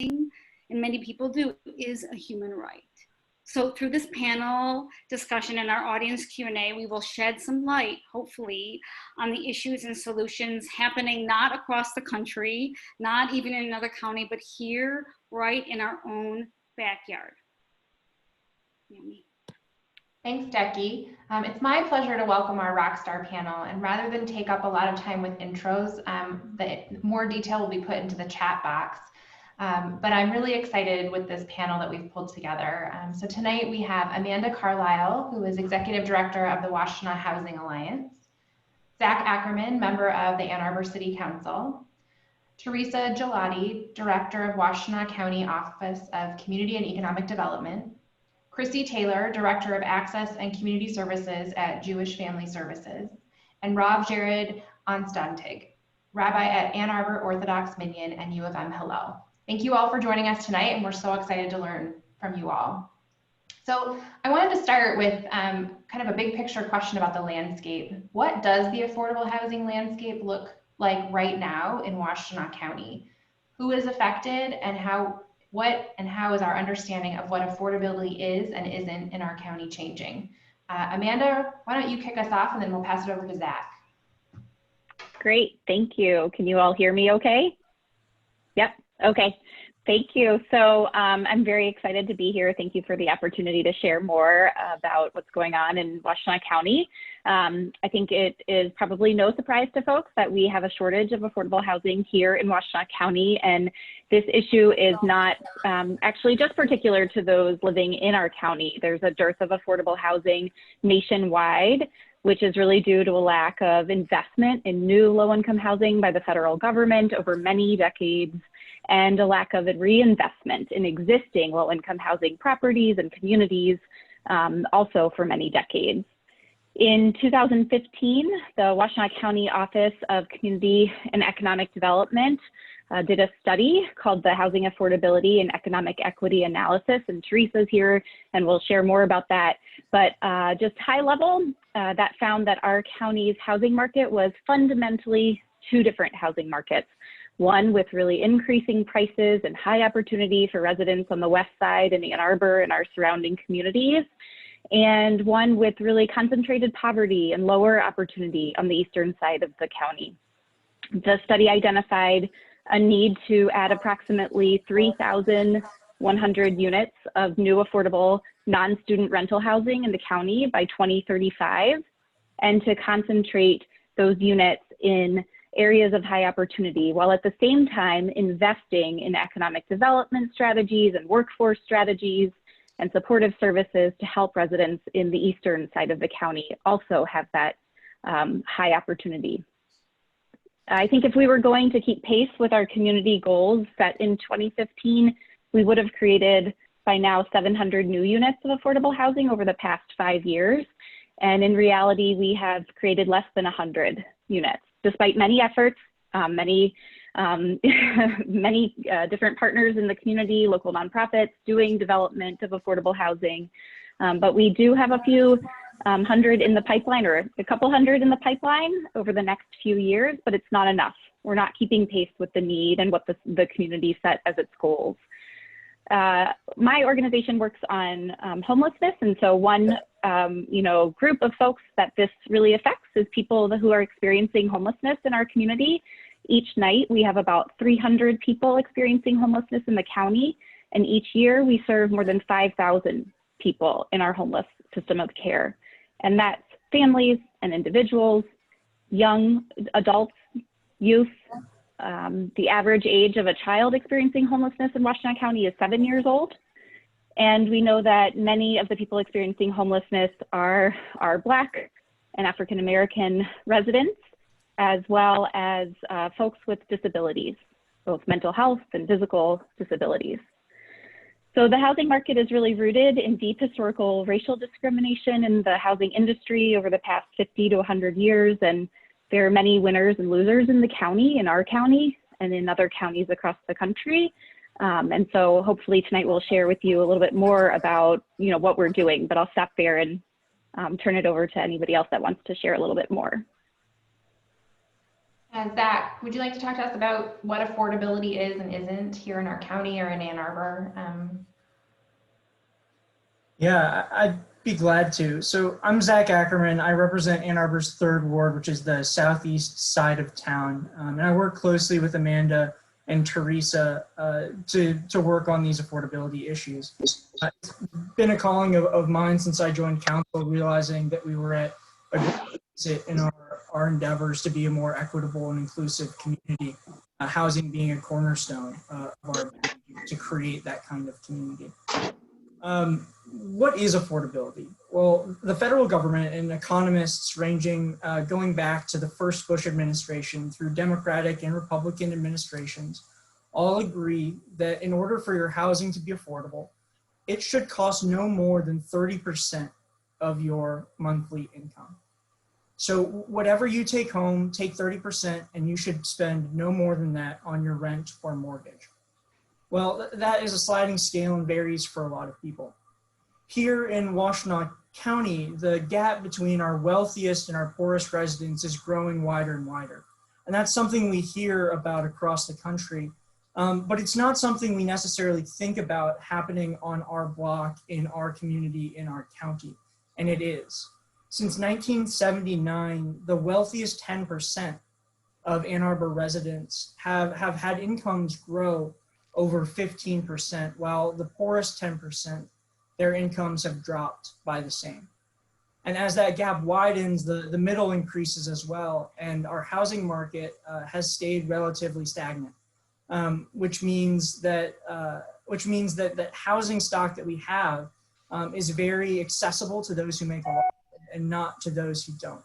and many people do, is a human right. So through this panel discussion and our audience Q&A, we will shed some light, hopefully, on the issues and solutions happening not across the country, not even in another county, but here, right in our own backyard. Naomi. Thanks, Decky. It's my pleasure to welcome our Rockstar panel, and rather than take up a lot of time with intros, the more detail will be put into the chat box. But I'm really excited with this panel that we've pulled together. So tonight we have Amanda Carlisle, who is Executive Director of the Washtenaw Housing Alliance, Zach Ackerman, member of the Ann Arbor City Council, Teresa Gillotti, Director of Washtenaw County Office of Community and Economic Development, Chrissy Taylor, Director of Access and Community Services at Jewish Family Services, and Rav Jared Anstandig, Rabbi at Ann Arbor Orthodox Minyan and U of M Hillel. Thank you all for joining us tonight, and we're so excited to learn from you all. So I wanted to start with kind of a big picture question about the landscape. What does the affordable housing landscape look like right now in Washtenaw County? Who is affected, and how is our understanding of what affordability is and isn't in our county changing? Amanda, why don't you kick us off, and then we'll pass it over to Zach. Great, thank you. Can you all hear me okay? Yep. Okay, thank you. So I'm very excited to be here. Thank you for the opportunity to share more about what's going on in Washtenaw County. I think it is probably no surprise to folks that we have a shortage of affordable housing here in Washtenaw County, and this issue is not actually just particular to those living in our county. There's a dearth of affordable housing nationwide, which is really due to a lack of investment in new low-income housing by the federal government over many decades, and a lack of reinvestment in existing low-income housing properties and communities also for many decades. In 2015, the Washtenaw County Office of Community and Economic Development did a study called the Housing Affordability and Economic Equity Analysis, and Teresa's here and we'll share more about that. But just high level, that found that our county's housing market was fundamentally two different housing markets. One with really increasing prices and high opportunity for residents on the west side in Ann Arbor and our surrounding communities, and one with really concentrated poverty and lower opportunity on the eastern side of the county. The study identified a need to add approximately 3,100 units of new affordable non-student rental housing in the county by 2035, and to concentrate those units in areas of high opportunity, while at the same time investing in economic development strategies and workforce strategies and supportive services to help residents in the eastern side of the county also have that high opportunity. I think if we were going to keep pace with our community goals set in 2015, we would have created by now 700 new units of affordable housing over the past 5 years. And in reality, we have created less than 100 units. Despite many efforts, many different partners in the community, local nonprofits doing development of affordable housing. But we do have a few hundred in the pipeline, or a couple hundred in the pipeline over the next few years, but it's not enough. We're not keeping pace with the need and what the community set as its goals. My organization works on homelessness, and so one group of folks that this really affects is people who are experiencing homelessness in our community. Each night we have about 300 people experiencing homelessness in the county, and each year we serve more than 5,000 people in our homeless system of care. And that's families and individuals, young adults, youth. The average age of a child experiencing homelessness in Washtenaw County is 7 years old. And we know that many of the people experiencing homelessness are Black and African American residents, as well as folks with disabilities, both mental health and physical disabilities. So the housing market is really rooted in deep historical racial discrimination in the housing industry over the past 50 to 100 years. And there are many winners and losers in the county, in our county, and in other counties across the country. And so hopefully tonight we'll share with you a little bit more about what we're doing, but I'll stop there and turn it over to anybody else that wants to share a little bit more. Zach, would you like to talk to us about what affordability is and isn't here in our county or in Ann Arbor? Yeah, I'd be glad to. So I'm Zach Ackerman. I represent Ann Arbor's 3rd Ward, which is the southeast side of town. And I work closely with Amanda and Teresa to work on these affordability issues. It's been a calling of mine since I joined council, realizing that we were at a great exit in our endeavors to be a more equitable and inclusive community, housing being a cornerstone of our ability to create that kind of community. What is affordability? Well, the federal government and economists ranging going back to the first Bush administration through Democratic and Republican administrations all agree that in order for your housing to be affordable, it should cost no more than 30% of your monthly income. So whatever you take home, take 30%, and you should spend no more than that on your rent or mortgage. Well, that is a sliding scale and varies for a lot of people. Here in Washtenaw County, the gap between our wealthiest and our poorest residents is growing wider and wider. And that's something we hear about across the country, but it's not something we necessarily think about happening on our block, in our community, in our county, and it is. Since 1979, the wealthiest 10% of Ann Arbor residents have had incomes grow over 15%, while the poorest 10%, their incomes have dropped by the same. And as that gap widens, the middle increases as well, and our housing market has stayed relatively stagnant, which means that housing stock that we have is very accessible to those who make a lot and not to those who don't.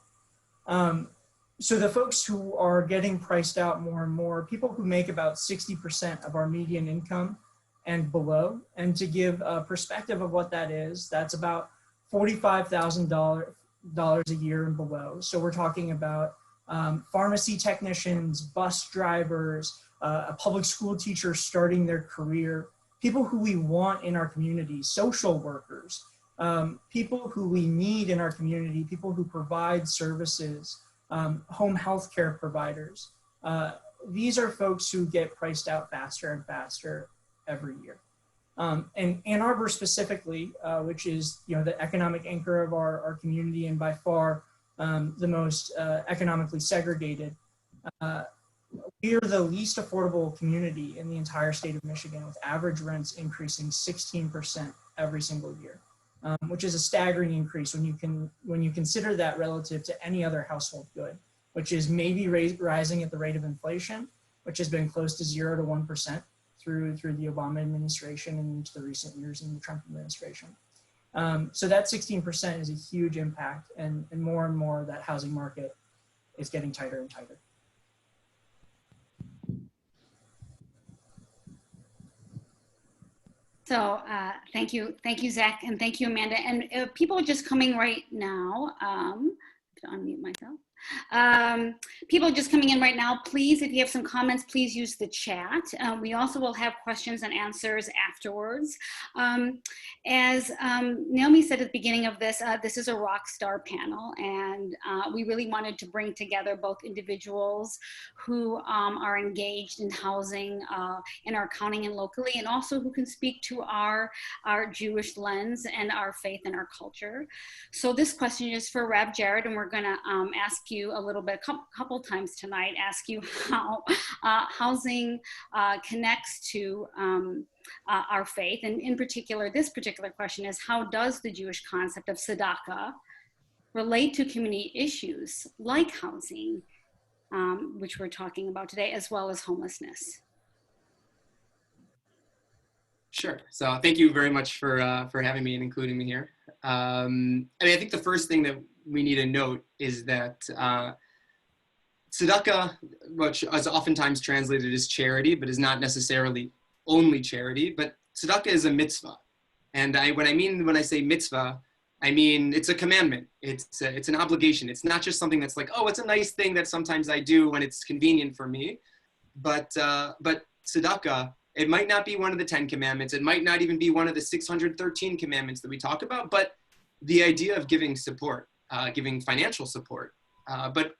So the folks who are getting priced out more and more, people who make about 60% of our median income and below, and to give a perspective of what that is, that's about $45,000 a year and below. So we're talking about pharmacy technicians, bus drivers, a public school teacher starting their career, people who we want in our community, social workers, people who we need in our community, people who provide services, home health care providers. These are folks who get priced out faster and faster every year. And Ann Arbor specifically, which is the economic anchor of our community and by far the most economically segregated, we are the least affordable community in the entire state of Michigan, with average rents increasing 16% every single year, which is a staggering increase when you consider that relative to any other household good, which is maybe rising at the rate of inflation, which has been close to 0 to 1%. Through the Obama administration and into the recent years in the Trump administration. So that 16% is a huge impact, and more that housing market is getting tighter and tighter. So thank you, Zach, and thank you, Amanda. And people just coming right now, to unmute myself. People just coming in right now, please, if you have some comments, please use the chat. We also will have questions and answers afterwards. As Naomi said at the beginning of this, this is a rock star panel, and we really wanted to bring together both individuals who are engaged in housing in our county and locally, and also who can speak to our Jewish lens and our faith and our culture. So this question is for Rav Jared, and we're gonna ask you a little bit, a couple times tonight, ask you how housing connects to our faith. And in particular, this particular question is, how does the Jewish concept of tzedakah relate to community issues like housing, which we're talking about today, as well as homelessness? Sure. So thank you very much for having me and including me here. I mean, I think the first thing that we need to note is that tzedakah, which is oftentimes translated as charity, but is not necessarily only charity, but tzedakah is a mitzvah. And when I say mitzvah, I mean it's a commandment. It's an obligation. It's not just something that's like, oh, it's a nice thing that sometimes I do when it's convenient for me. But tzedakah, it might not be one of the 10 commandments. It might not even be one of the 613 commandments that we talk about, but the idea of giving support, giving financial support, but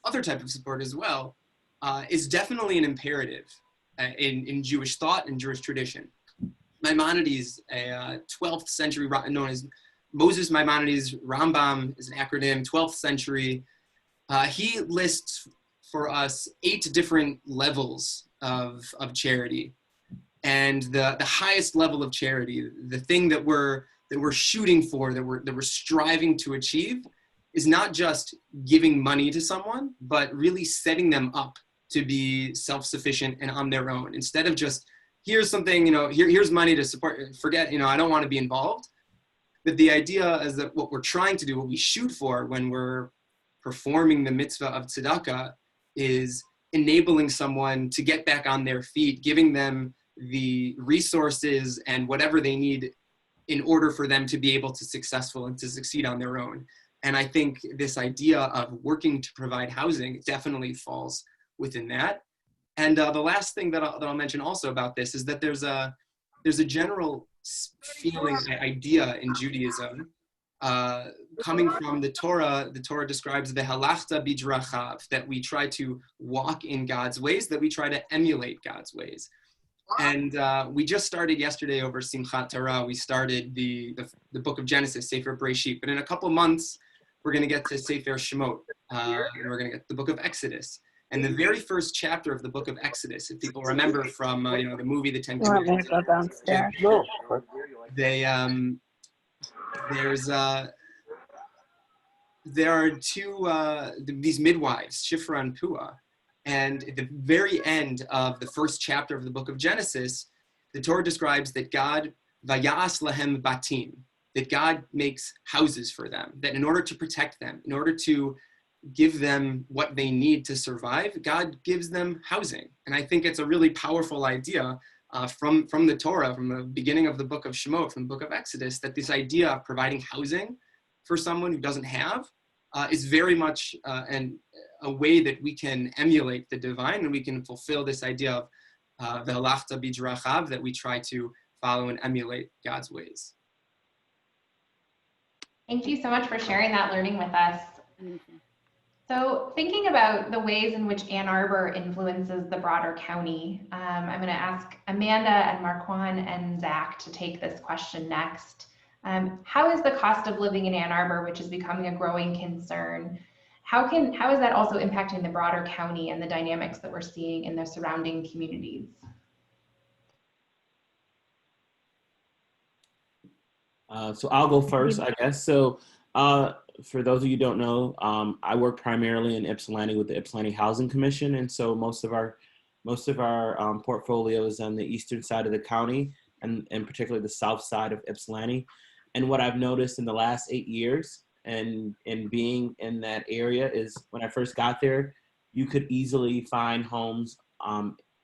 other type of support as well, is definitely an imperative in Jewish thought and Jewish tradition. Maimonides, a 12th century, known as Moses Maimonides, Rambam is an acronym, 12th century. He lists for us 8 different levels of charity. And the highest level of charity, the thing that we're shooting for, that we're striving to achieve, is not just giving money to someone, but really setting them up to be self-sufficient and on their own. Instead of just, here's something, here's money to support, forget, I don't want to be involved. But the idea is that what we're trying to do, what we shoot for when we're performing the mitzvah of tzedakah, is enabling someone to get back on their feet, giving them the resources and whatever they need in order for them to be able to successful and to succeed on their own. And I think this idea of working to provide housing definitely falls within that. And the last thing that I'll mention also about this is that there's a general feeling, idea in Judaism coming from the Torah. The Torah describes the halachta bidrachav, that we try to walk in God's ways, that we try to emulate God's ways. And we just started yesterday over Simchat Torah. We started the book of Genesis, Sefer Breshit. But in a couple months, we're going to get to Sefer Shemot, and we're going to get the book of Exodus. And the very first chapter of the book of Exodus, if people remember from the movie The Ten Commandments, there are two these midwives, Shifra and Puah. And at the very end of the first chapter of the book of Genesis, the Torah describes that God, vayas lahem batim, that God makes houses for them, that in order to protect them, in order to give them what they need to survive, God gives them housing. And I think it's a really powerful idea from the Torah, from the beginning of the book of Shemot, from the book of Exodus, that this idea of providing housing for someone who doesn't have is very much a way that we can emulate the divine, and we can fulfill this idea of v'halachta bidrachav, that we try to follow and emulate God's ways. Thank you so much for sharing that learning with us. So thinking about the ways in which Ann Arbor influences the broader county, I'm going to ask Amanda and Marquan and Zach to take this question next. How is the cost of living in Ann Arbor, which is becoming a growing concern, how is that also impacting the broader county and the dynamics that we're seeing in the surrounding communities? So I'll go first, I guess. So for those of you who don't know, I work primarily in Ypsilanti with the Ypsilanti Housing Commission, and so most of our portfolio is on the eastern side of the county, and particularly the south side of Ypsilanti. And what I've noticed in the last 8 years, and being in that area, is when I first got there, you could easily find homes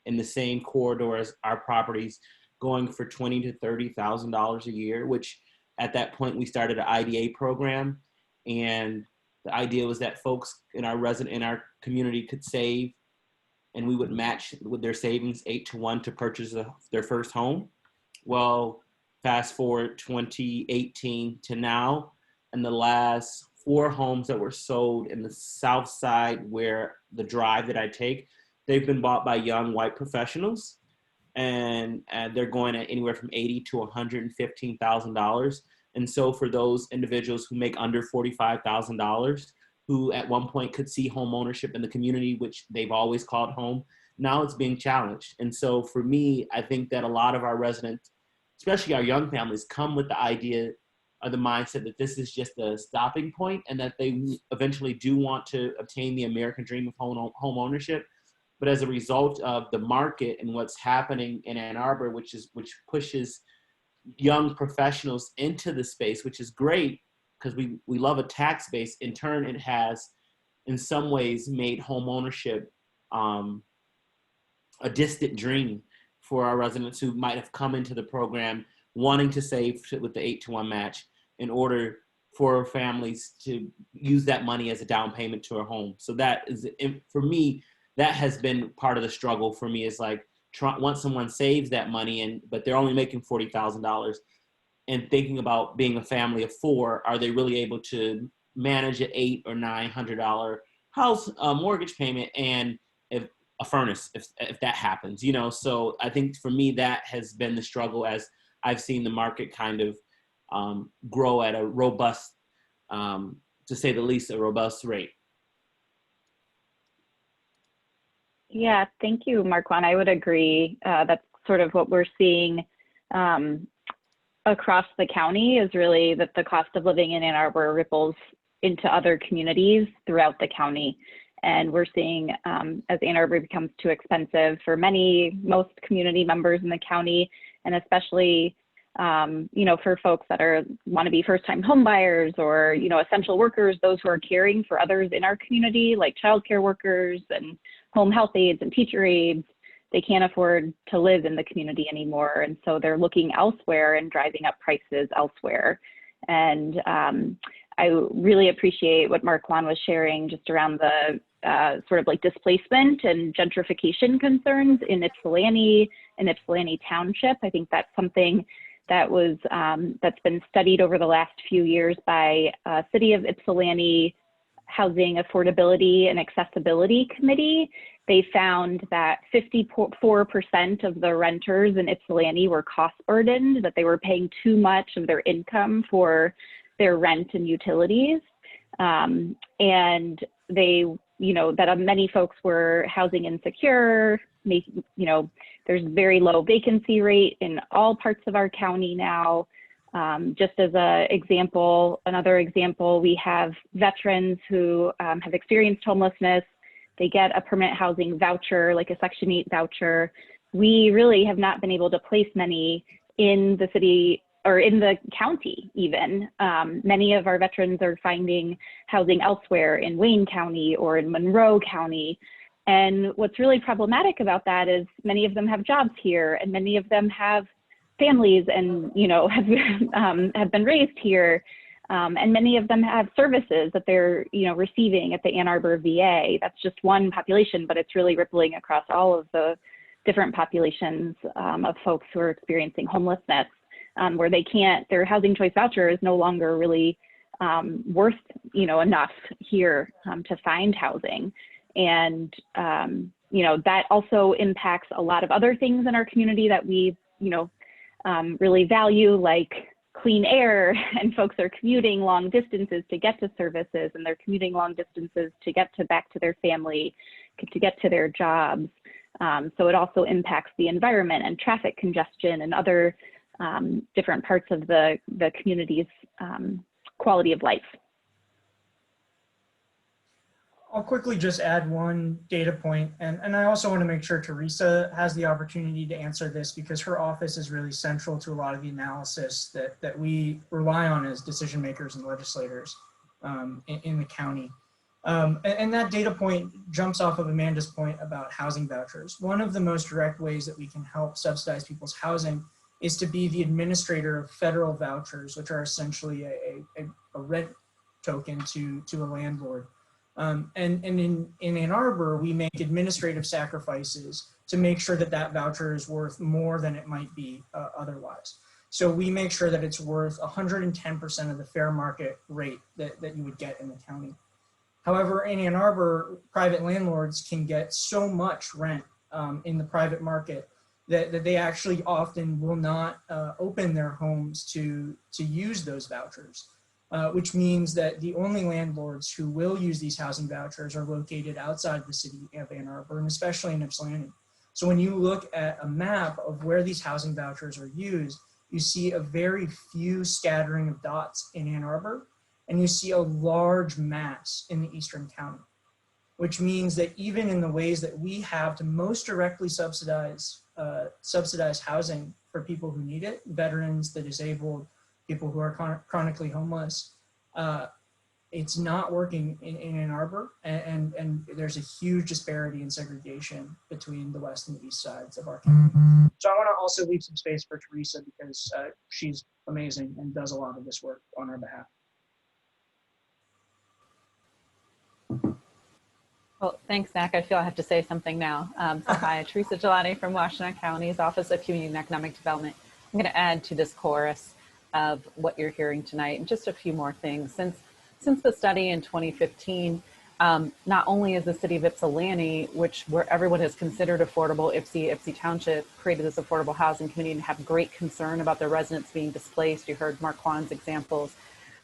in the same corridor as our properties, going for $20,000 to $30,000 a year, which at that point we started an IDA program, and the idea was that folks in our community could save, and we would match with their savings 8-to-1 to purchase their first home. Well, fast forward 2018 to now, and the last 4 homes that were sold in the south side, where the drive that I take, they've been bought by young white professionals, and they're going at anywhere from $80,000 to $115,000. And so for those individuals who make under $45,000, who at one point could see home ownership in the community, which they've always called home, now it's being challenged. And so for me, I think that a lot of our residents, especially our young families, come with the idea or the mindset that this is just a stopping point, and that they eventually do want to obtain the American dream of home ownership. But as a result of the market and what's happening in Ann Arbor, which pushes young professionals into the space, which is great because we love a tax base. In turn, it has in some ways made home ownership a distant dream for our residents who might have come into the program wanting to save with the 8-to-1 match in order for families to use that money as a down payment to a home. So that is, for me, that has been part of the struggle for me, is like, once someone saves that money but they're only making $40,000, and thinking about being a family of 4, are they really able to manage an $800 or $900 house mortgage payment? And if a furnace if that happens, you know? So I think for me, that has been the struggle as I've seen the market kind of grow at a robust, to say the least, a robust rate. Yeah, thank you, Marquan. I would agree. That's sort of what we're seeing across the county, is really that the cost of living in Ann Arbor ripples into other communities throughout the county. And we're seeing as Ann Arbor becomes too expensive for most community members in the county, and especially you know, for folks that want to be first-time home buyers, or, you know, essential workers, those who are caring for others in our community, like childcare workers and home health aides and teacher aides, they can't afford to live in the community anymore. And so they're looking elsewhere and driving up prices elsewhere. And I really appreciate what Marquan was sharing just around the sort of like displacement and gentrification concerns in Ypsilanti and Ypsilanti Township. I think that's something that was that's been studied over the last few years by City of Ypsilanti Housing Affordability and Accessibility Committee. They found that 54% of the renters in Ypsilanti were cost burdened, that they were paying too much of their income for their rent and utilities. And they, you know, that many folks were housing insecure, you know, there's very low vacancy rate in all parts of our county now. Just as another example, we have veterans who have experienced homelessness. They get a permanent housing voucher, like a Section 8 voucher. We really have not been able to place many in the city or in the county even. Many of our veterans are finding housing elsewhere in Wayne County or in Monroe County. And what's really problematic about that is many of them have jobs here, and many of them have families and, you know, have been raised here. And many of them have services that they're, you know, receiving at the Ann Arbor VA. That's just one population, but it's really rippling across all of the different populations of folks who are experiencing homelessness, where their housing choice voucher is no longer really worth, you know, enough here to find housing. And, you know, that also impacts a lot of other things in our community that we, you know, really value, like clean air, and folks are commuting long distances to get to services, and they're commuting long distances to get back to their family, to get to their jobs. So it also impacts the environment and traffic congestion and other different parts of the community's quality of life. I'll quickly just add one data point, and I also want to make sure Teresa has the opportunity to answer this, because her office is really central to a lot of the analysis that we rely on as decision makers and legislators in the county. And that data point jumps off of Amanda's point about housing vouchers. One of the most direct ways that we can help subsidize people's housing is to be the administrator of federal vouchers, which are essentially a rent token to a landlord. And in Ann Arbor, we make administrative sacrifices to make sure that that voucher is worth more than it might be otherwise. So we make sure that it's worth 110% of the fair market rate that you would get in the county. However, in Ann Arbor, private landlords can get so much rent in the private market that they actually often will not open their homes to use those vouchers. Which means that the only landlords who will use these housing vouchers are located outside the city of Ann Arbor, and especially in Ypsilanti. So when you look at a map of where these housing vouchers are used, you see a very few scattering of dots in Ann Arbor, and you see a large mass in the Eastern County, which means that even in the ways that we have to most directly subsidize housing for people who need it, veterans, the disabled, people who are chronically homeless, it's not working in Ann Arbor, and there's a huge disparity in segregation between the west and the east sides of our county. So I want to also leave some space for Teresa, because she's amazing and does a lot of this work on our behalf. Well, thanks, Zach. I feel I have to say something now. So hi, Teresa Gillotti from Washtenaw County's Office of Community and Economic Development. I'm going to add to this chorus of what you're hearing tonight, and just a few more things. Since the study in 2015, Not only is the city of Ypsilanti, where everyone has considered affordable, Ypsi Township created this affordable housing community and have great concern about their residents being displaced. You heard Marquan's examples.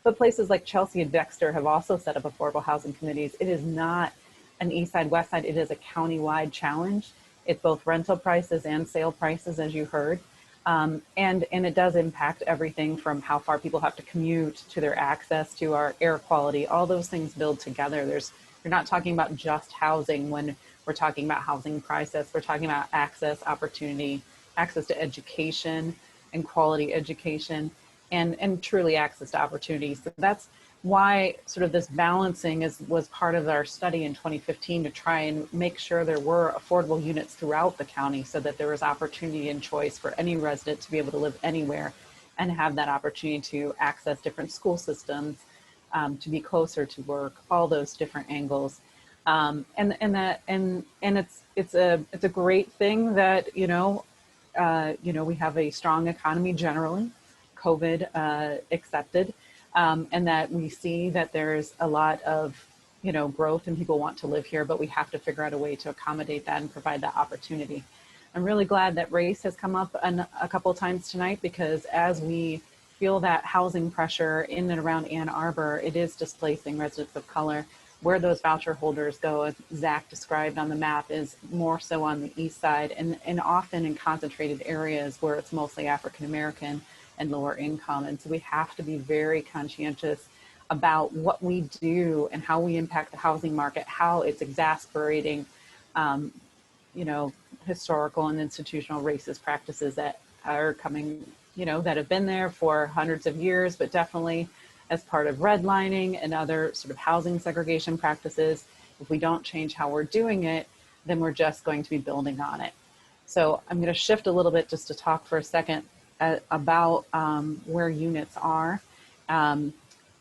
But places like Chelsea and Dexter have also set up affordable housing communities. It is not an east side, west side, it is a county-wide challenge. It's both rental prices and sale prices, as you heard. And it does impact everything from how far people have to commute to their access to our air quality. All those things build together. You're not talking about just housing when we're talking about housing crisis. We're talking about access, opportunity, access to education and quality education, and truly access to opportunities. So that's why sort of this balancing was part of our study in 2015 to try and make sure there were affordable units throughout the county so that there was opportunity and choice for any resident to be able to live anywhere and have that opportunity to access different school systems, to be closer to work, all those different angles. And it's a great thing that, we have a strong economy generally, COVID accepted. And that we see that there's a lot of, growth and people want to live here, but we have to figure out a way to accommodate that and provide that opportunity. I'm really glad that race has come up a couple of times tonight, because as we feel that housing pressure in and around Ann Arbor, it is displacing residents of color. Where those voucher holders go, as Zach described on the map, is more so on the east side and often in concentrated areas where it's mostly African American and lower income. And so we have to be very conscientious about what we do and how we impact the housing market, how it's exasperating, historical and institutional racist practices that are coming, that have been there for hundreds of years, but definitely as part of redlining and other sort of housing segregation practices. If we don't change how we're doing it, then we're just going to be building on it. So I'm going to shift a little bit just to talk for a second about where units are. I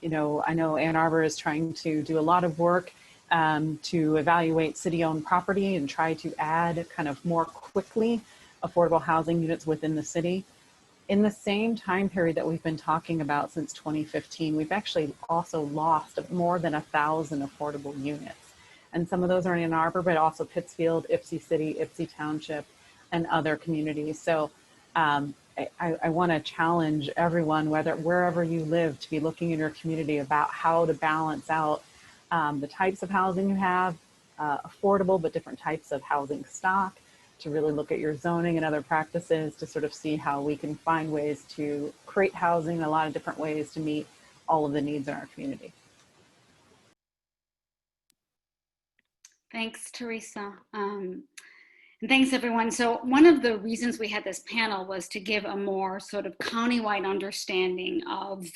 know Ann Arbor is trying to do a lot of work to evaluate city-owned property and try to add kind of more quickly affordable housing units within the city. In the same time period that we've been talking about since 2015, we've actually also lost more than 1,000 affordable units. And some of those are in Ann Arbor, but also Pittsfield, Ypsi City, Ypsi Township, and other communities. So I want to challenge everyone, wherever you live, to be looking in your community about how to balance out the types of housing you have, affordable but different types of housing stock, to really look at your zoning and other practices to sort of see how we can find ways to create housing in a lot of different ways to meet all of the needs in our community. Thanks, Teresa. And thanks, everyone. So one of the reasons we had this panel was to give a more sort of countywide understanding of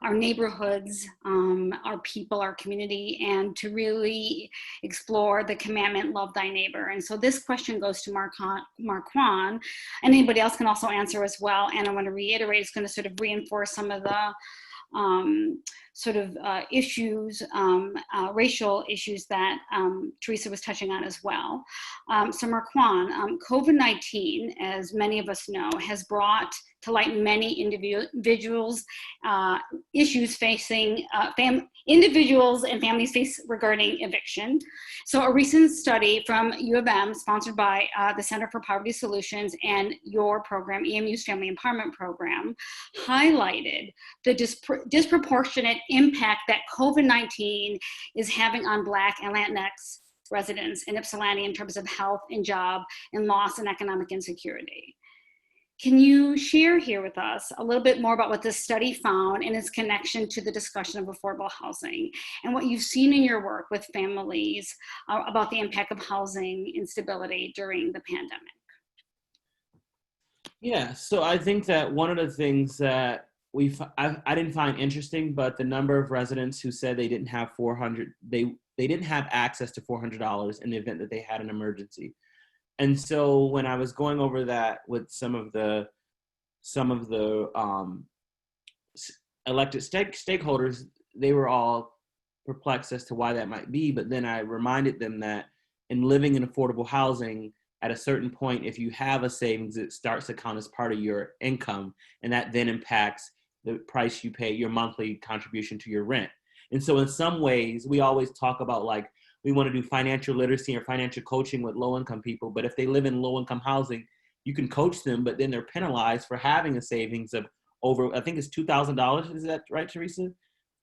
our neighborhoods, our people, our community, and to really explore the commandment, love thy neighbor. And so this question goes to Marquan. Anybody else can also answer as well. And I want to reiterate, it's going to sort of reinforce some of the issues, racial issues that Teresa was touching on as well. So Marquan, COVID-19, as many of us know, has brought to light many individuals, issues facing individuals and families face regarding eviction. So a recent study from U of M, sponsored by the Center for Poverty Solutions and your program, EMU's Family Empowerment Program, highlighted the disproportionate impact that COVID-19 is having on Black and Latinx residents in Ypsilanti in terms of health and job and loss and economic insecurity. Can you share here with us a little bit more about what this study found and its connection to the discussion of affordable housing and what you've seen in your work with families about the impact of housing instability during the pandemic? Yeah, so I think that one of the things that I didn't find interesting, but the number of residents who said they didn't have they didn't have access to $400 in the event that they had an emergency. And so when I was going over that with some of the elected stakeholders, they were all perplexed as to why that might be. But then I reminded them that in living in affordable housing, at a certain point, if you have a savings, it starts to count as part of your income, and that then impacts the price you pay, your monthly contribution to your rent. And so in some ways, we always talk about like we want to do financial literacy or financial coaching with low-income people. But if they live in low-income housing, you can coach them, but then they're penalized for having a savings of over, I think it's $2,000. Is that right, Teresa?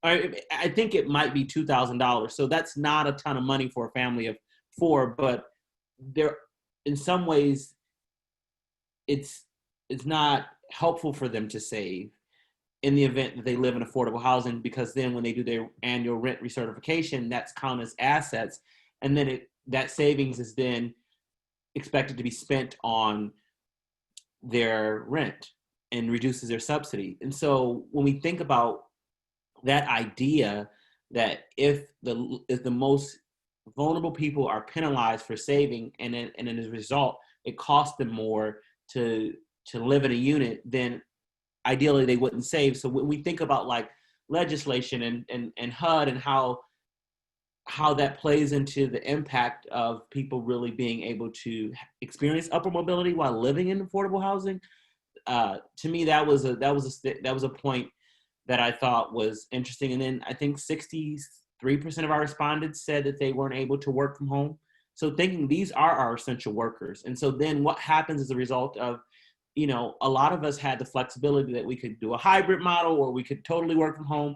I think it might be $2,000. So that's not a ton of money for a family of 4, but there, in some ways, it's not helpful for them to save in the event that they live in affordable housing, because then when they do their annual rent recertification, that's counted as assets. And then that savings is then expected to be spent on their rent and reduces their subsidy. And so when we think about that idea that if the most vulnerable people are penalized for saving, and as a result, it costs them more to live in a unit, then ideally they wouldn't save. So when we think about like legislation and HUD and how that plays into the impact of people really being able to experience upward mobility while living in affordable housing, to me that was a point that I thought was interesting. And then I think 63% of our respondents said that they weren't able to work from home. So thinking these are our essential workers. And so then what happens as a result of, a lot of us had the flexibility that we could do a hybrid model or we could totally work from home.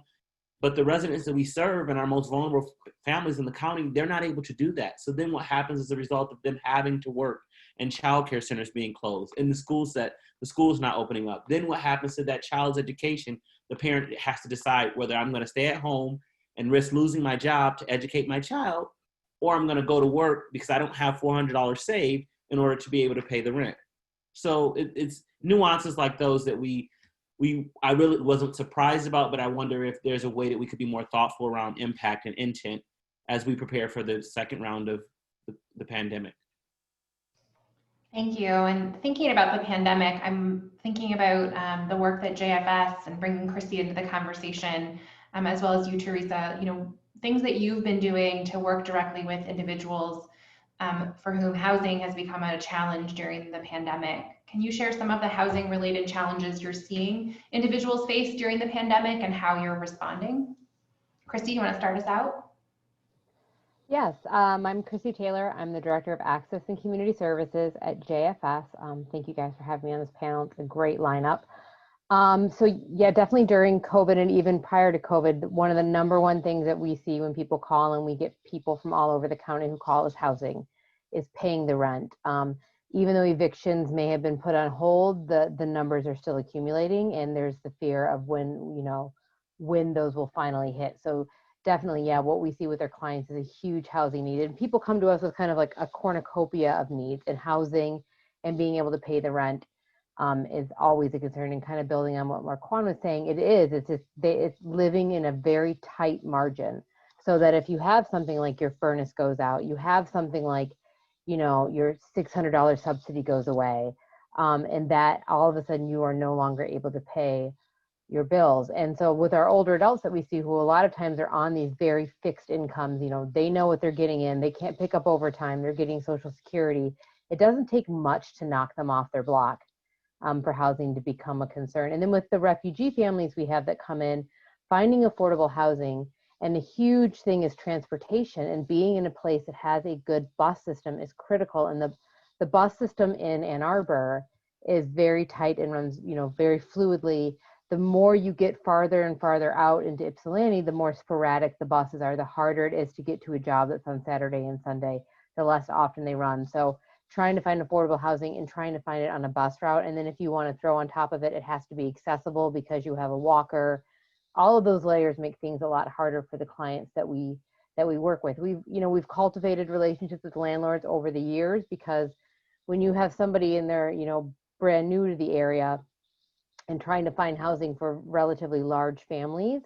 But the residents that we serve and our most vulnerable families in the county, they're not able to do that. So then what happens as a result of them having to work and childcare centers being closed and the school's not opening up? Then what happens to that child's education? The parent has to decide whether I'm going to stay at home and risk losing my job to educate my child, or I'm going to go to work because I don't have $400 saved in order to be able to pay the rent. So it's nuances like those that I really wasn't surprised about, but I wonder if there's a way that we could be more thoughtful around impact and intent as we prepare for the second round of the pandemic. Thank you. And thinking about the pandemic, I'm thinking about the work that JFS and bringing Chrissy into the conversation, as well as you, Teresa, things that you've been doing to work directly with individuals for whom housing has become a challenge during the pandemic. Can you share some of the housing related challenges you're seeing individuals face during the pandemic and how you're responding? Chrissy, you want to start us out? Yes, I'm Chrissy Taylor. I'm the Director of Access and Community Services at JFS. Thank you guys for having me on this panel. It's a great lineup. So yeah, definitely during COVID and even prior to COVID, one of the number one things that we see when people call, and we get people from all over the county who call us housing, is paying the rent. Even though evictions may have been put on hold, the numbers are still accumulating, and there's the fear of when those will finally hit. So definitely, yeah, what we see with our clients is a huge housing need. And people come to us with kind of like a cornucopia of needs, and housing and being able to pay the rent is always a concern. And kind of building on what Marquan was saying, it's living in a very tight margin, so that if you have something like your furnace goes out, you have something like, your $600 subsidy goes away, and that all of a sudden you are no longer able to pay your bills. And so with our older adults that we see, who a lot of times are on these very fixed incomes, they know what they're getting in, they can't pick up overtime, they're getting Social Security. It doesn't take much to knock them off their block for housing to become a concern. And then with the refugee families we have that come in, finding affordable housing, and the huge thing is transportation, and being in a place that has a good bus system is critical. And the bus system in Ann Arbor is very tight and runs, very fluidly. The more you get farther and farther out into Ypsilanti, the more sporadic the buses are, the harder it is to get to a job that's on Saturday and Sunday, the less often they run. So trying to find affordable housing and trying to find it on a bus route. And then if you want to throw on top of it, it has to be accessible because you have a walker. All of those layers make things a lot harder for the clients that we work with. We've cultivated relationships with landlords over the years, because when you have somebody in there, brand new to the area, and trying to find housing for relatively large families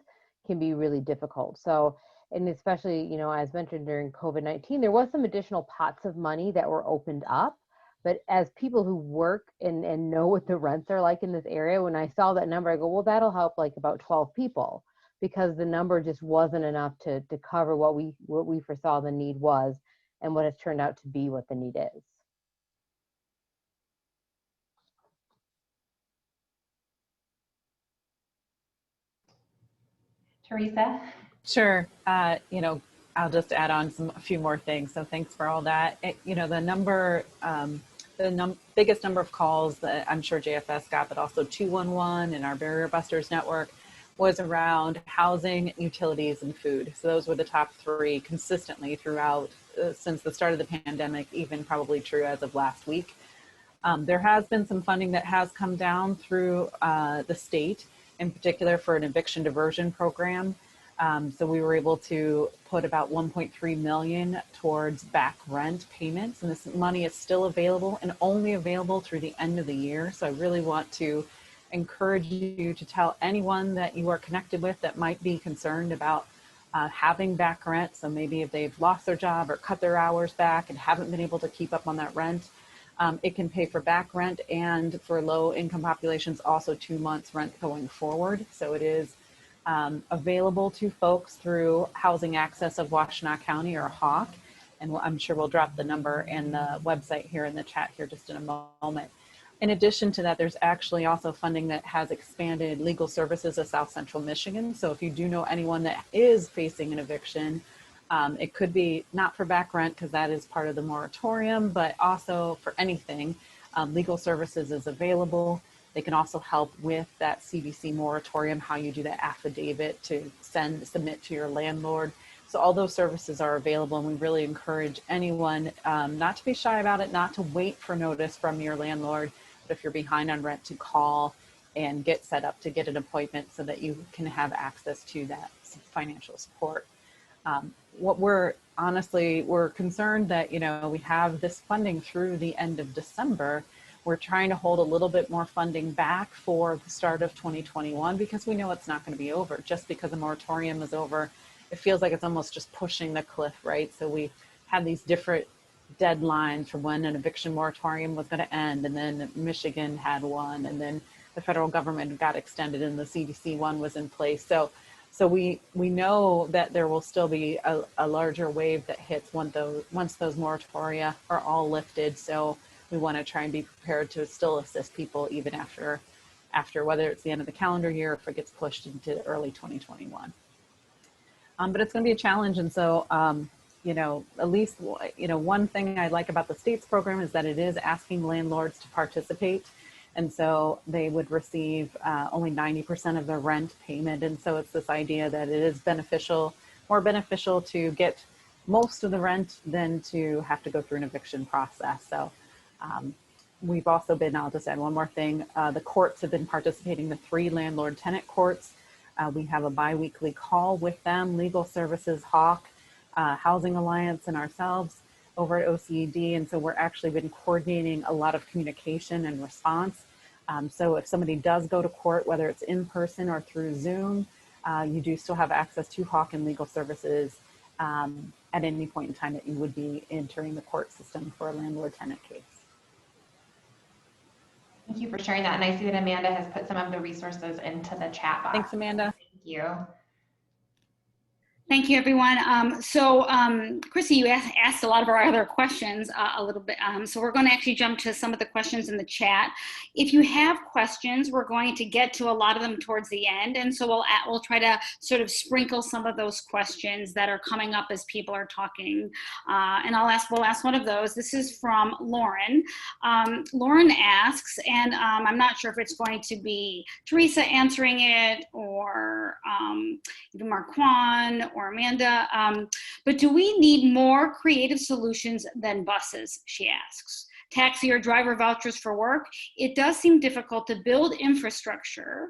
can be really difficult. So, and especially, as mentioned during COVID-19, there was some additional pots of money that were opened up. But as people who work and know what the rents are like in this area, when I saw that number, I go, well, that'll help like about 12 people, because the number just wasn't enough to cover what we foresaw the need was, and what has turned out to be what the need is. Teresa? Sure. I'll just add on a few more things. So thanks for all that. You know, the number, biggest number of calls that I'm sure JFS got, but also 211 and our Barrier Busters network, was around housing, utilities, and food. So those were the top three consistently throughout since the start of the pandemic, even probably true as of last week. There has been some funding that has come down through the state, in particular for an eviction diversion program. So we were able to put about 1.3 million towards back rent payments, and this money is still available and only available through the end of the year. So I really want to encourage you to tell anyone that you are connected with that might be concerned about having back rent. So maybe if they've lost their job or cut their hours back and haven't been able to keep up on that rent, it can pay for back rent, and for low income populations, also 2 months rent going forward. So it is available to folks through Housing Access of Washtenaw County, or HAWK. And I'm sure we'll drop the number and the website here in the chat here just in a moment. In addition to that, there's actually also funding that has expanded legal services of South Central Michigan. So if you do know anyone that is facing an eviction, it could be not for back rent because that is part of the moratorium, but also for anything, legal services is available. They can also help with that CDC moratorium, how you do that affidavit to submit to your landlord. So all those services are available, and we really encourage anyone not to be shy about it, not to wait for notice from your landlord, but if you're behind on rent, to call and get set up to get an appointment so that you can have access to that financial support. What we're concerned that, you know, we have this funding through the end of December. We're trying to hold a little bit more funding back for the start of 2021 because we know it's not going to be over. Just because the moratorium is over, it feels like it's almost just pushing the cliff, right? So we had these different deadlines for when an eviction moratorium was going to end, and then Michigan had one, and then the federal government got extended and the CDC one was in place. So we know that there will still be a larger wave that hits once those moratoria are all lifted. So we want to try and be prepared to still assist people even after whether it's the end of the calendar year or if it gets pushed into early 2021. But it's going to be a challenge. And so, you know, at least, you know, one thing I like about the state's program is that it is asking landlords to participate. And so they would receive only 90% of their rent payment. And so it's this idea that it is more beneficial to get most of the rent than to have to go through an eviction process. So we've also been, I'll just add one more thing, the courts have been participating, the 3 landlord-tenant courts. We have a bi-weekly call with them, Legal Services, HAWK, Housing Alliance, and ourselves over at OCED. And so we're actually been coordinating a lot of communication and response. So if somebody does go to court, whether it's in person or through Zoom, you do still have access to HAWK and Legal Services at any point in time that you would be entering the court system for a landlord-tenant case. Thank you for sharing that. And I see that Amanda has put some of the resources into the chat box. Thanks, Amanda. Thank you. Thank you, everyone. Chrissy, you asked a lot of our other questions a little bit. So we're going to actually jump to some of the questions in the chat. If you have questions, we're going to get to a lot of them towards the end. And so we'll try to sort of sprinkle some of those questions that are coming up as people are talking. And we'll ask one of those. This is from Lauren. Lauren asks, and I'm not sure if it's going to be Teresa answering it or even Marquan or Amanda, but do we need more creative solutions than buses, she asks. Taxi or driver vouchers for work? It does seem difficult to build infrastructure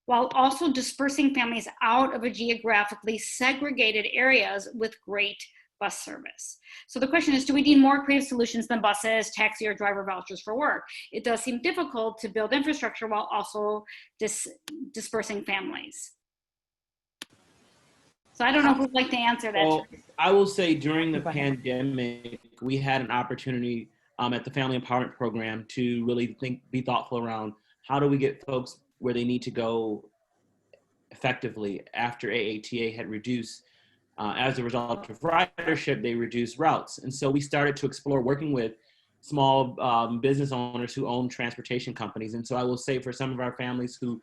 while also dispersing families out of a geographically segregated areas with great bus service. So the question is, do we need more creative solutions than buses, taxi, or driver vouchers for work? It does seem difficult to build infrastructure while also dispersing families. So I don't know who'd like to answer that. Well, I will say during the pandemic, we had an opportunity at the Family Empowerment Program to really be thoughtful around how do we get folks where they need to go effectively after AATA had reduced, as a result of ridership, they reduced routes. And so we started to explore working with small business owners who own transportation companies. And so I will say for some of our families who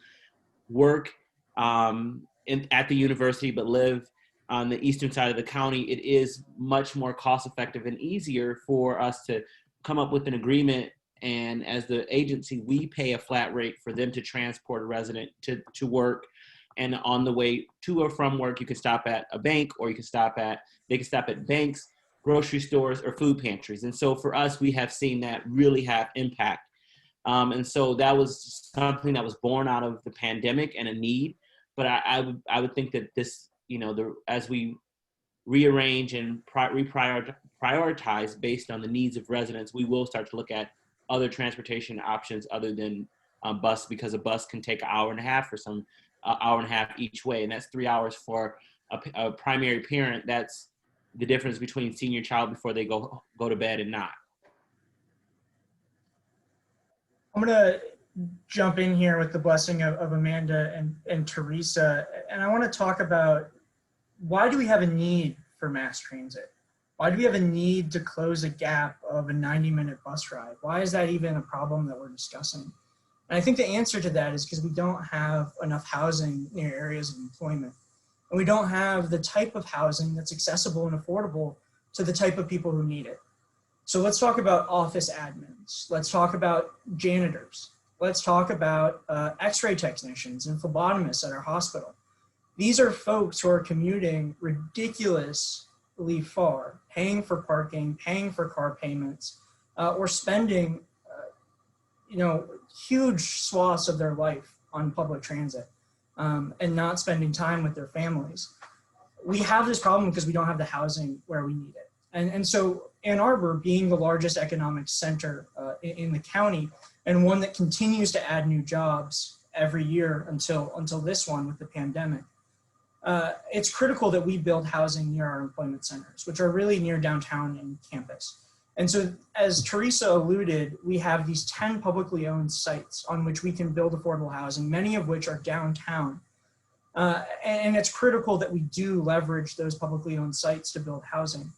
work at the university but live on the eastern side of the county, it is much more cost effective and easier for us to come up with an agreement. And as the agency, we pay a flat rate for them to transport a resident to work. And on the way to or from work, you can stop at a bank, or they can stop at banks, grocery stores, or food pantries. And so for us, we have seen that really have impact. And so that was something that was born out of the pandemic and a need. But I would think that this, as we rearrange and prioritize based on the needs of residents, we will start to look at other transportation options other than bus, because a bus can take an hour and a half for some, hour and a half each way. And that's 3 hours for a primary parent. That's the difference between seeing your child before they go to bed and not. I'm gonna jump in here with the blessing of Amanda and Teresa. And I wanna talk about, why do we have a need for mass transit? Why do we have a need to close a gap of a 90-minute bus ride? Why is that even a problem that we're discussing? And I think the answer to that is because we don't have enough housing near areas of employment. And we don't have the type of housing that's accessible and affordable to the type of people who need it. So let's talk about office admins. Let's talk about janitors. Let's talk about x-ray technicians and phlebotomists at our hospital. These are folks who are commuting ridiculously far, paying for parking, paying for car payments, or spending huge swaths of their life on public transit and not spending time with their families. We have this problem because we don't have the housing where we need it. And so Ann Arbor, being the largest economic center in the county, and one that continues to add new jobs every year until this one with the pandemic, it's critical that we build housing near our employment centers, which are really near downtown and campus. And so, as Teresa alluded, we have these 10 publicly owned sites on which we can build affordable housing, many of which are downtown. And it's critical that we do leverage those publicly owned sites to build housing.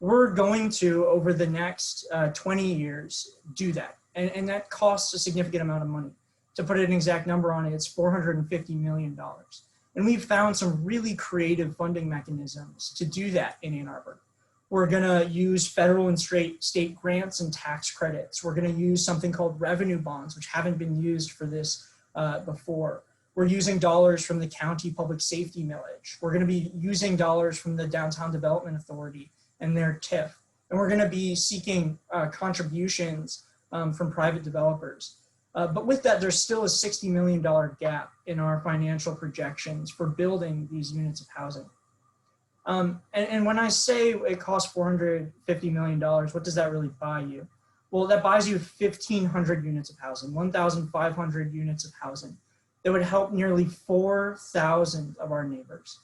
We're going to, over the next 20 years, do that. And that costs a significant amount of money. To put an exact number on it, it's $450 million. And we've found some really creative funding mechanisms to do that in Ann Arbor. We're gonna use federal and state grants and tax credits. We're gonna use something called revenue bonds, which haven't been used for this before. We're using dollars from the county public safety millage. We're gonna be using dollars from the Downtown Development Authority and their TIF. And we're gonna be seeking contributions from private developers. But with that, there's still a $60 million gap in our financial projections for building these units of housing. And when I say it costs $450 million, what does that really buy you? Well, that buys you 1,500 units of housing, 1,500 units of housing that would help nearly 4,000 of our neighbors.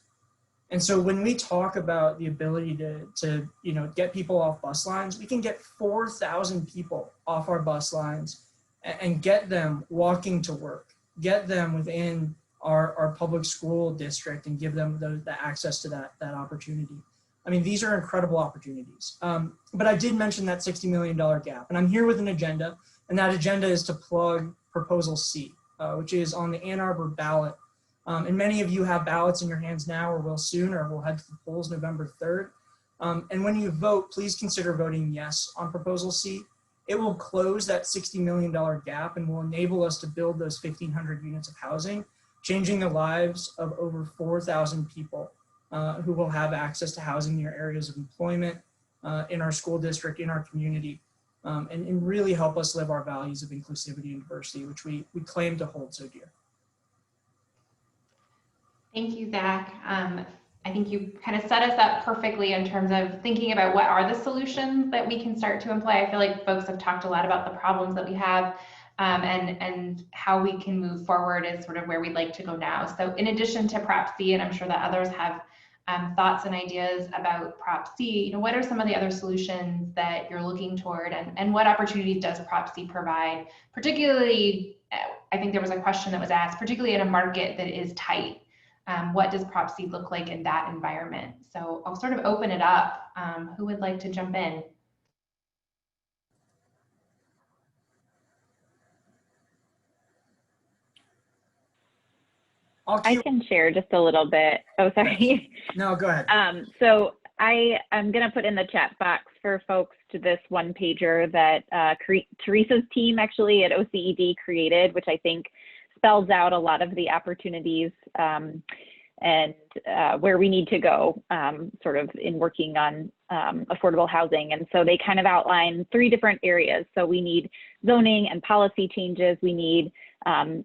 And so when we talk about the ability to get people off bus lines, we can get 4,000 people off our bus lines and get them walking to work, get them within our public school district and give them the access to that opportunity. I mean, these are incredible opportunities. But I did mention that $60 million gap, and I'm here with an agenda, and that agenda is to plug Proposal C, which is on the Ann Arbor ballot. And many of you have ballots in your hands now, or will soon, or will head to the polls November 3rd. And when you vote, please consider voting yes on Proposal C. It will close that $60 million gap and will enable us to build those 1,500 units of housing, changing the lives of over 4,000 people who will have access to housing near areas of employment, in our school district, in our community, and really help us live our values of inclusivity and diversity, which we claim to hold so dear. Thank you, Zach. I think you kind of set us up perfectly in terms of thinking about what are the solutions that we can start to employ. I feel like folks have talked a lot about the problems that we have, and how we can move forward is sort of where we'd like to go now. So in addition to Prop C, and I'm sure that others have thoughts and ideas about Prop C, what are some of the other solutions that you're looking toward, and what opportunities does Prop C provide? Particularly, I think there was a question that was asked, particularly in a market that is tight. What does Prop C look like in that environment? So I'll sort of open it up. Who would like to jump in? I can share just a little bit. Oh, sorry. No, go ahead. So I'm going to put in the chat box for folks to this one pager that Teresa's team actually at OCED created, which I think spells out a lot of the opportunities and where we need to go sort of in working on affordable housing. And so they kind of outline 3 different areas. So we need zoning and policy changes. We need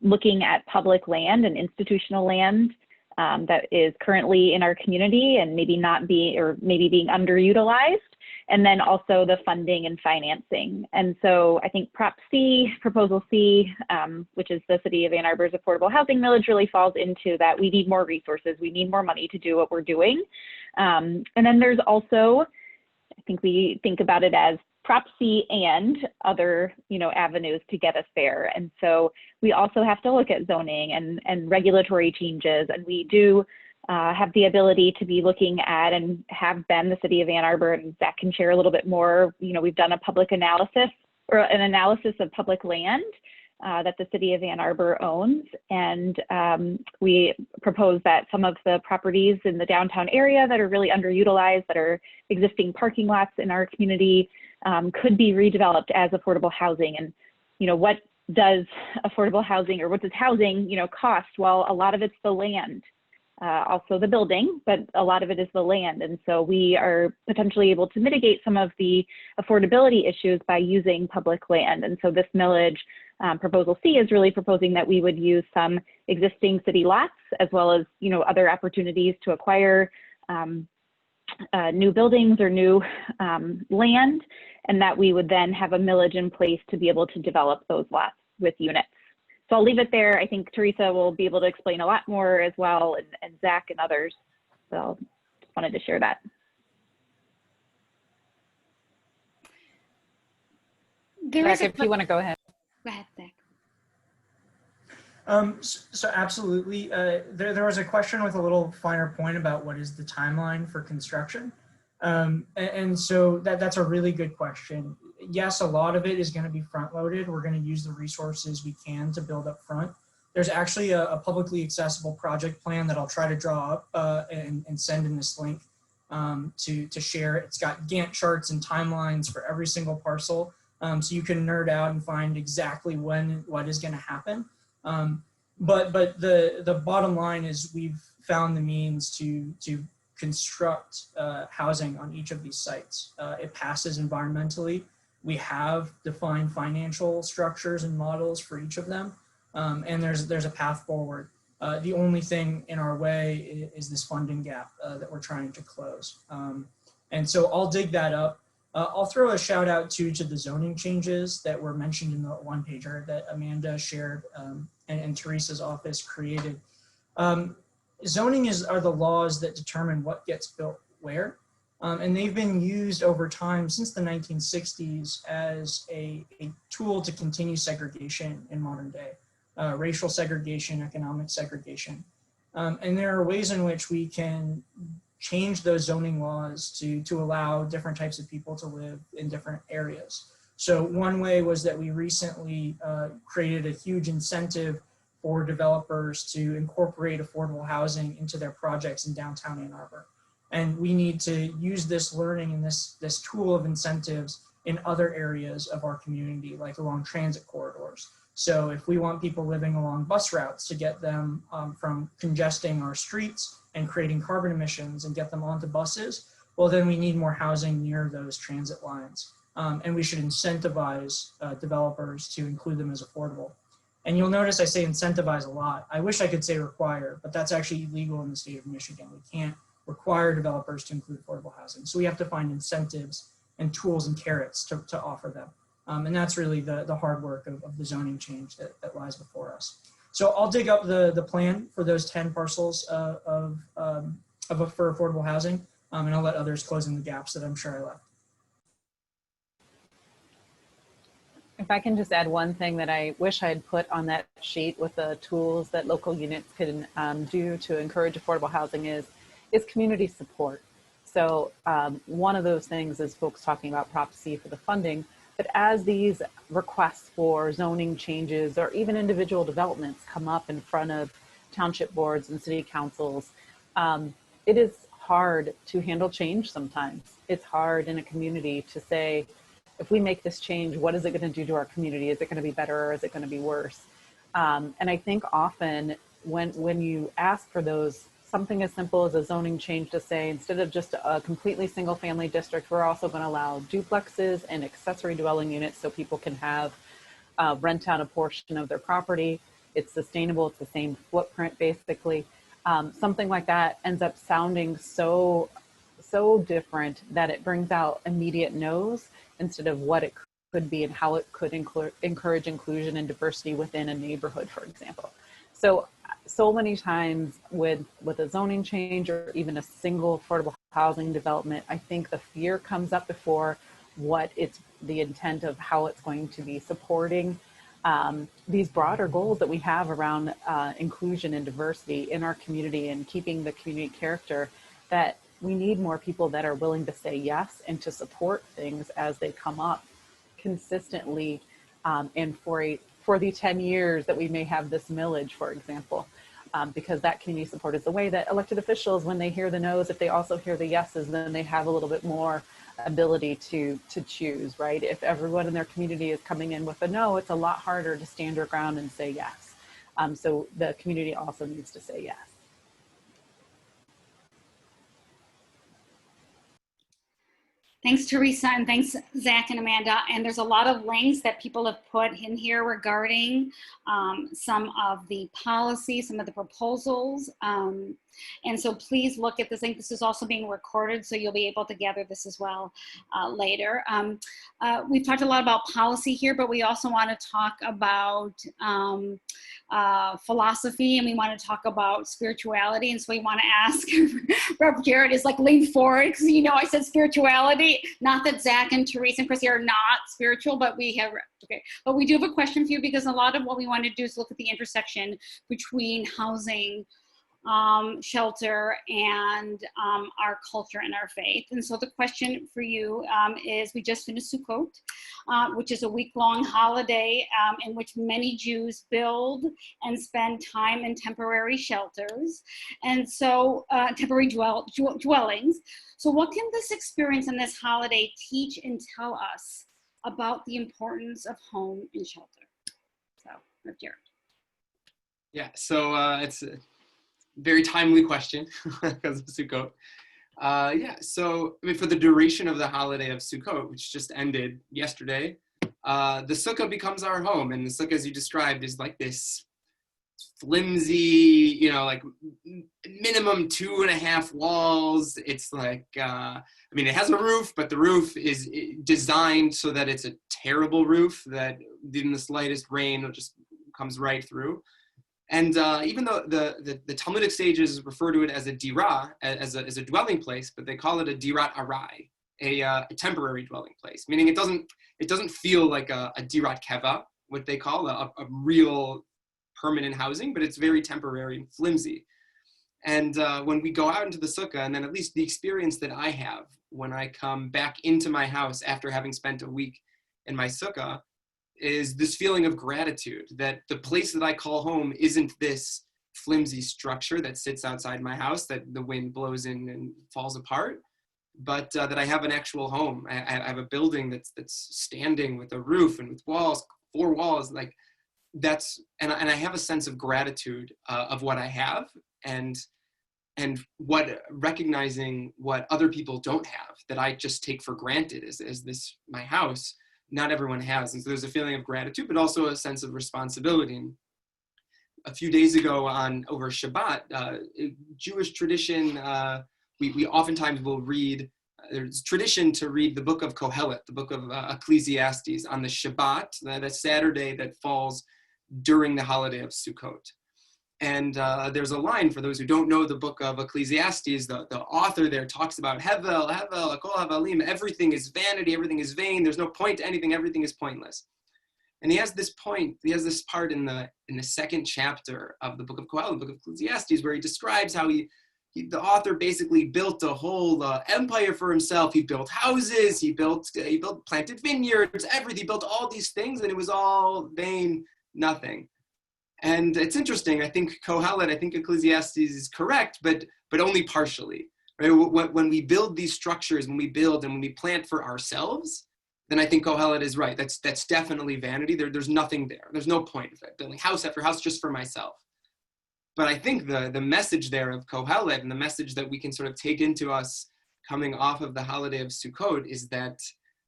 looking at public land and institutional land that is currently in our community and maybe not being, or maybe being underutilized. And then also the funding and financing. And so I think Prop C, Proposal C, which is the City of Ann Arbor's affordable housing millage, really falls into that. We need more resources. We need more money to do what we're doing. And then there's also, I think we think about it as Prop C and other, avenues to get us there. And so we also have to look at zoning and regulatory changes. And we do have the ability to be looking at, and have been, the City of Ann Arbor, and Zach can share a little bit more. We've done a public analysis, or an analysis of public land that the City of Ann Arbor owns. And we propose that some of the properties in the downtown area that are really underutilized, that are existing parking lots in our community, could be redeveloped as affordable housing. And, what does affordable housing, or what does housing, cost? Well, a lot of it's the land. Also the building, but a lot of it is the land. And so we are potentially able to mitigate some of the affordability issues by using public land. And so this millage, Proposal C, is really proposing that we would use some existing city lots, as well as, other opportunities to acquire new buildings or new land, and that we would then have a millage in place to be able to develop those lots with units. So I'll leave it there. I think Teresa will be able to explain a lot more as well, and Zach and others. So just wanted to share that. Zach, if you want to go ahead. Go ahead, Zach. So absolutely. There was a question with a little finer point about what is the timeline for construction. And so that's a really good question. Yes, a lot of it is going to be front loaded. We're going to use the resources we can to build up front. There's actually a publicly accessible project plan that I'll try to draw up and send in this link to share. It's got Gantt charts and timelines for every single parcel. So you can nerd out and find exactly what is going to happen. But the bottom line is we've found the means to construct housing on each of these sites. It passes environmentally. We have defined financial structures and models for each of them, and there's a path forward. The only thing in our way is this funding gap that we're trying to close. And so I'll dig that up. I'll throw a shout out to the zoning changes that were mentioned in the one pager that Amanda shared and Teresa's office created. Zoning are the laws that determine what gets built where. And they've been used over time since the 1960s as a tool to continue segregation in modern day, racial segregation, economic segregation. And there are ways in which we can change those zoning laws to allow different types of people to live in different areas. So one way was that we recently created a huge incentive for developers to incorporate affordable housing into their projects in downtown Ann Arbor. And we need to use this learning and this tool of incentives in other areas of our community, like along transit corridors. So if we want people living along bus routes to get them from congesting our streets and creating carbon emissions and get them onto buses, well, then we need more housing near those transit lines. And we should incentivize developers to include them as affordable. And you'll notice I say incentivize a lot. I wish I could say require, but that's actually illegal in the state of Michigan. We can't require developers to include affordable housing. So we have to find incentives and tools and carrots to offer them. And that's really the hard work of the zoning change that lies before us. So I'll dig up the plan for those 10 parcels for affordable housing, and I'll let others close in the gaps that I'm sure I left. If I can just add one thing that I wish I had put on that sheet with the tools that local units can do to encourage affordable housing is community support. So one of those things is folks talking about Prop C for the funding, but as these requests for zoning changes or even individual developments come up in front of township boards and city councils, it is hard to handle change sometimes. It's hard in a community to say, if we make this change, what is it going to do to our community? Is it going to be better or is it going to be worse? And I think often when you ask for those, something as simple as a zoning change to say, instead of just a completely single family district, we're also going to allow duplexes and accessory dwelling units so people can have rent out a portion of their property. It's sustainable. It's the same footprint, basically. Something like that ends up sounding so different that it brings out immediate no's instead of what it could be and how it could encourage inclusion and diversity within a neighborhood, for example. So many times with a zoning change or even a single affordable housing development, I think the fear comes up before what it's the intent of how it's going to be supporting these broader goals that we have around inclusion and diversity in our community and keeping the community character, that we need more people that are willing to say yes and to support things as they come up consistently, and for the 10 years that we may have this millage, for example, because that community support is the way that elected officials, when they hear the no's, if they also hear the yeses, then they have a little bit more ability to choose, right? If everyone in their community is coming in with a no, it's a lot harder to stand your ground and say yes. So the community also needs to say yes. Thanks, Teresa, and thanks, Zach and Amanda. And there's a lot of links that people have put in here regarding some of the policies, some of the proposals. And so please look at this link. This is also being recorded, so you'll be able to gather this as well later. We've talked a lot about policy here, but we also want to talk about philosophy, and we want to talk about spirituality. And so we want to ask Rav Jared is like lean forward, because you know I said spirituality. Not that Zach and Teresa and Chrissy are not spiritual, but we have, okay. But we do have a question for you, because a lot of what we want to do is look at the intersection between housing, shelter, and our culture and our faith. And so the question for you is, we just finished Sukkot, which is a week-long holiday in which many Jews build and spend time in temporary shelters, and so temporary dwellings. So what can this experience and this holiday teach and tell us about the importance of home and shelter? So, Rav Jared. Yeah, so it's a very timely question because of Sukkot. Yeah, so I mean, for the duration of the holiday of Sukkot, which just ended yesterday, the sukkah becomes our home, and the sukkah, as you described, is like this flimsy, you know, like minimum 2.5 walls. It's like, I mean, it has a roof, but the roof is designed so that it's a terrible roof that even the slightest rain just comes right through. And even though the Talmudic sages refer to it as a dirah, as a dwelling place, but they call it a dirat arai, a temporary dwelling place, meaning it doesn't feel like a dirat keva, what they call a real permanent housing, but it's very temporary and flimsy. And when we go out into the sukkah, and then at least the experience that I have when I come back into my house after having spent a week in my sukkah, is this feeling of gratitude that the place that I call home isn't this flimsy structure that sits outside my house that the wind blows in and falls apart, but that I have an actual home. I have a building that's standing with a roof and with walls, 4 walls, like that's, and I have a sense of gratitude of what I have, and what recognizing what other people don't have that I just take for granted as this, my house, not everyone has. And so there's a feeling of gratitude, but also a sense of responsibility. And a few days ago over Shabbat, Jewish tradition, we oftentimes will read, there's tradition to read the book of Kohelet, the book of Ecclesiastes on the Shabbat, that Saturday that falls during the holiday of Sukkot. And there's a line, for those who don't know the book of Ecclesiastes, the author there talks about Hevel, Kol Havalim, everything is vanity, everything is vain, there's no point to anything, everything is pointless. And he has this part in the second chapter of the book of Kohelet, the book of Ecclesiastes, where he describes how the author basically built a whole empire for himself. He built houses, he planted vineyards, everything, he built all these things, and it was all vain, nothing. And it's interesting, I think Kohelet, I think Ecclesiastes is correct, but only partially. Right? When we build these structures, when we build and when we plant for ourselves, then I think Kohelet is right. That's definitely vanity. There's nothing there. There's no point of it, building house after house just for myself. But I think the message there of Kohelet and the message that we can sort of take into us coming off of the holiday of Sukkot is that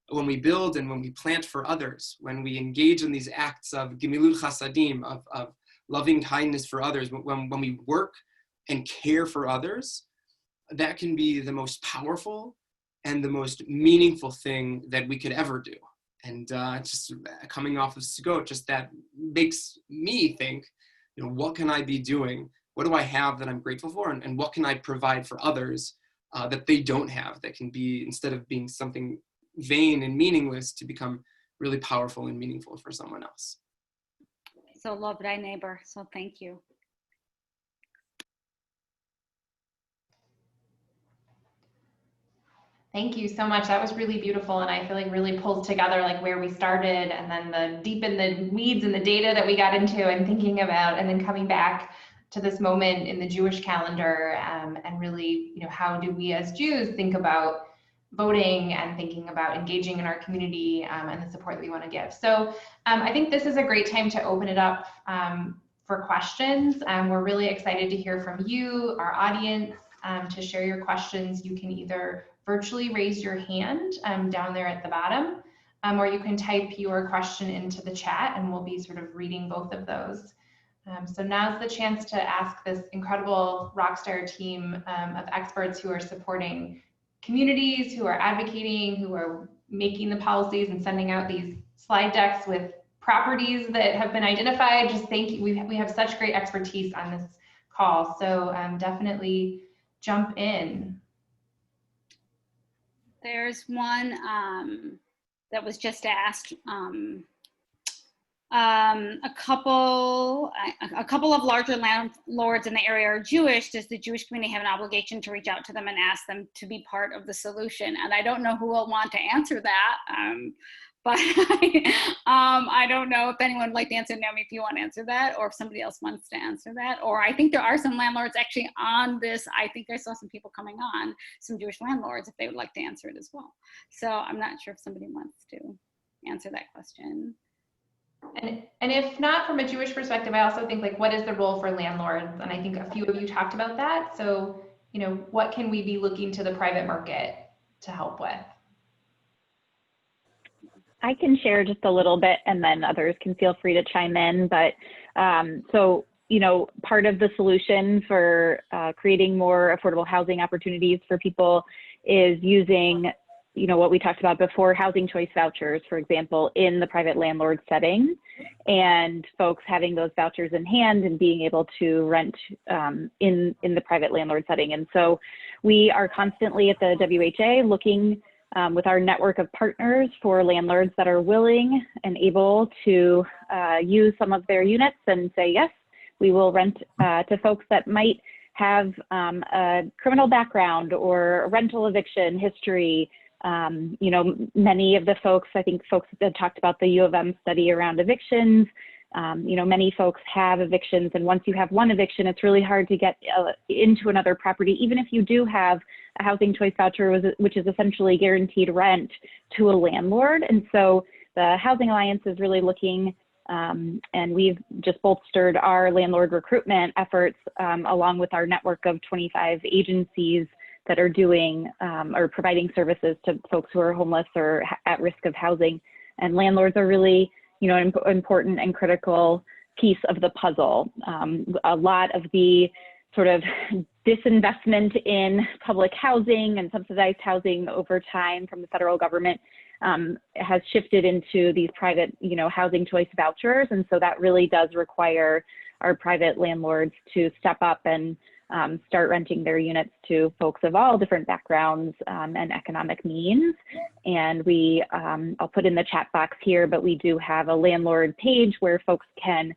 when we build and when we plant for others, when we engage in these acts of gemilut chasadim, of loving kindness for others, when we work and care for others, that can be the most powerful and the most meaningful thing that we could ever do. And just coming off of Sukkot, just that makes me think, what can I be doing? What do I have that I'm grateful for? And what can I provide for others that they don't have, that can be, instead of being something vain and meaningless, to become really powerful and meaningful for someone else. So love thy neighbor. So thank you. Thank you so much. That was really beautiful, and I feel like really pulls together like where we started, and then the deep in the weeds and the data that we got into and thinking about, and then coming back to this moment in the Jewish calendar, and really, how do we as Jews think about voting and thinking about engaging in our community, and the support that we want to give. So I think this is a great time to open it up for questions. We're really excited to hear from you, our audience, to share your questions. You can either virtually raise your hand down there at the bottom, or you can type your question into the chat, and we'll be sort of reading both of those. So now's the chance to ask this incredible Rockstar team of experts who are supporting communities, who are advocating, who are making the policies and sending out these slide decks with properties that have been identified. Just thank you. We have such great expertise on this call. So definitely jump in. There's one that was just asked. A couple of larger landlords in the area are Jewish. Does the Jewish community have an obligation to reach out to them and ask them to be part of the solution? And I don't know who will want to answer that, but I don't know if anyone would like to answer. Naomi, if you want to answer that, or if somebody else wants to answer that. Or I think there are some landlords actually on this. I think I saw some people coming on, some Jewish landlords, if they would like to answer it as well. So I'm not sure if somebody wants to answer that question. And if not, from a Jewish perspective, I also think, like, what is the role for landlords? And I think a few of you talked about that. So, what can we be looking to the private market to help with? I can share just a little bit, and then others can feel free to chime in. But so, part of the solution for creating more affordable housing opportunities for people is using what we talked about before, housing choice vouchers, for example, in the private landlord setting, and folks having those vouchers in hand and being able to rent in the private landlord setting. And so we are constantly at the WHA looking with our network of partners for landlords that are willing and able to use some of their units and say, yes, we will rent to folks that might have a criminal background or a rental eviction history. Many of the folks, I think folks that talked about the U of M study around evictions, many folks have evictions, and once you have one eviction, it's really hard to get into another property, even if you do have a housing choice voucher, which is essentially guaranteed rent to a landlord. And so the Housing Alliance is really looking, and we've just bolstered our landlord recruitment efforts along with our network of 25 agencies that are doing or providing services to folks who are homeless or at risk of housing. And landlords are really, an important and critical piece of the puzzle. A lot of the sort of disinvestment in public housing and subsidized housing over time from the federal government has shifted into these private, housing choice vouchers. And so that really does require our private landlords to step up and start renting their units to folks of all different backgrounds and economic means. And we, I'll put in the chat box here, but we do have a landlord page where folks can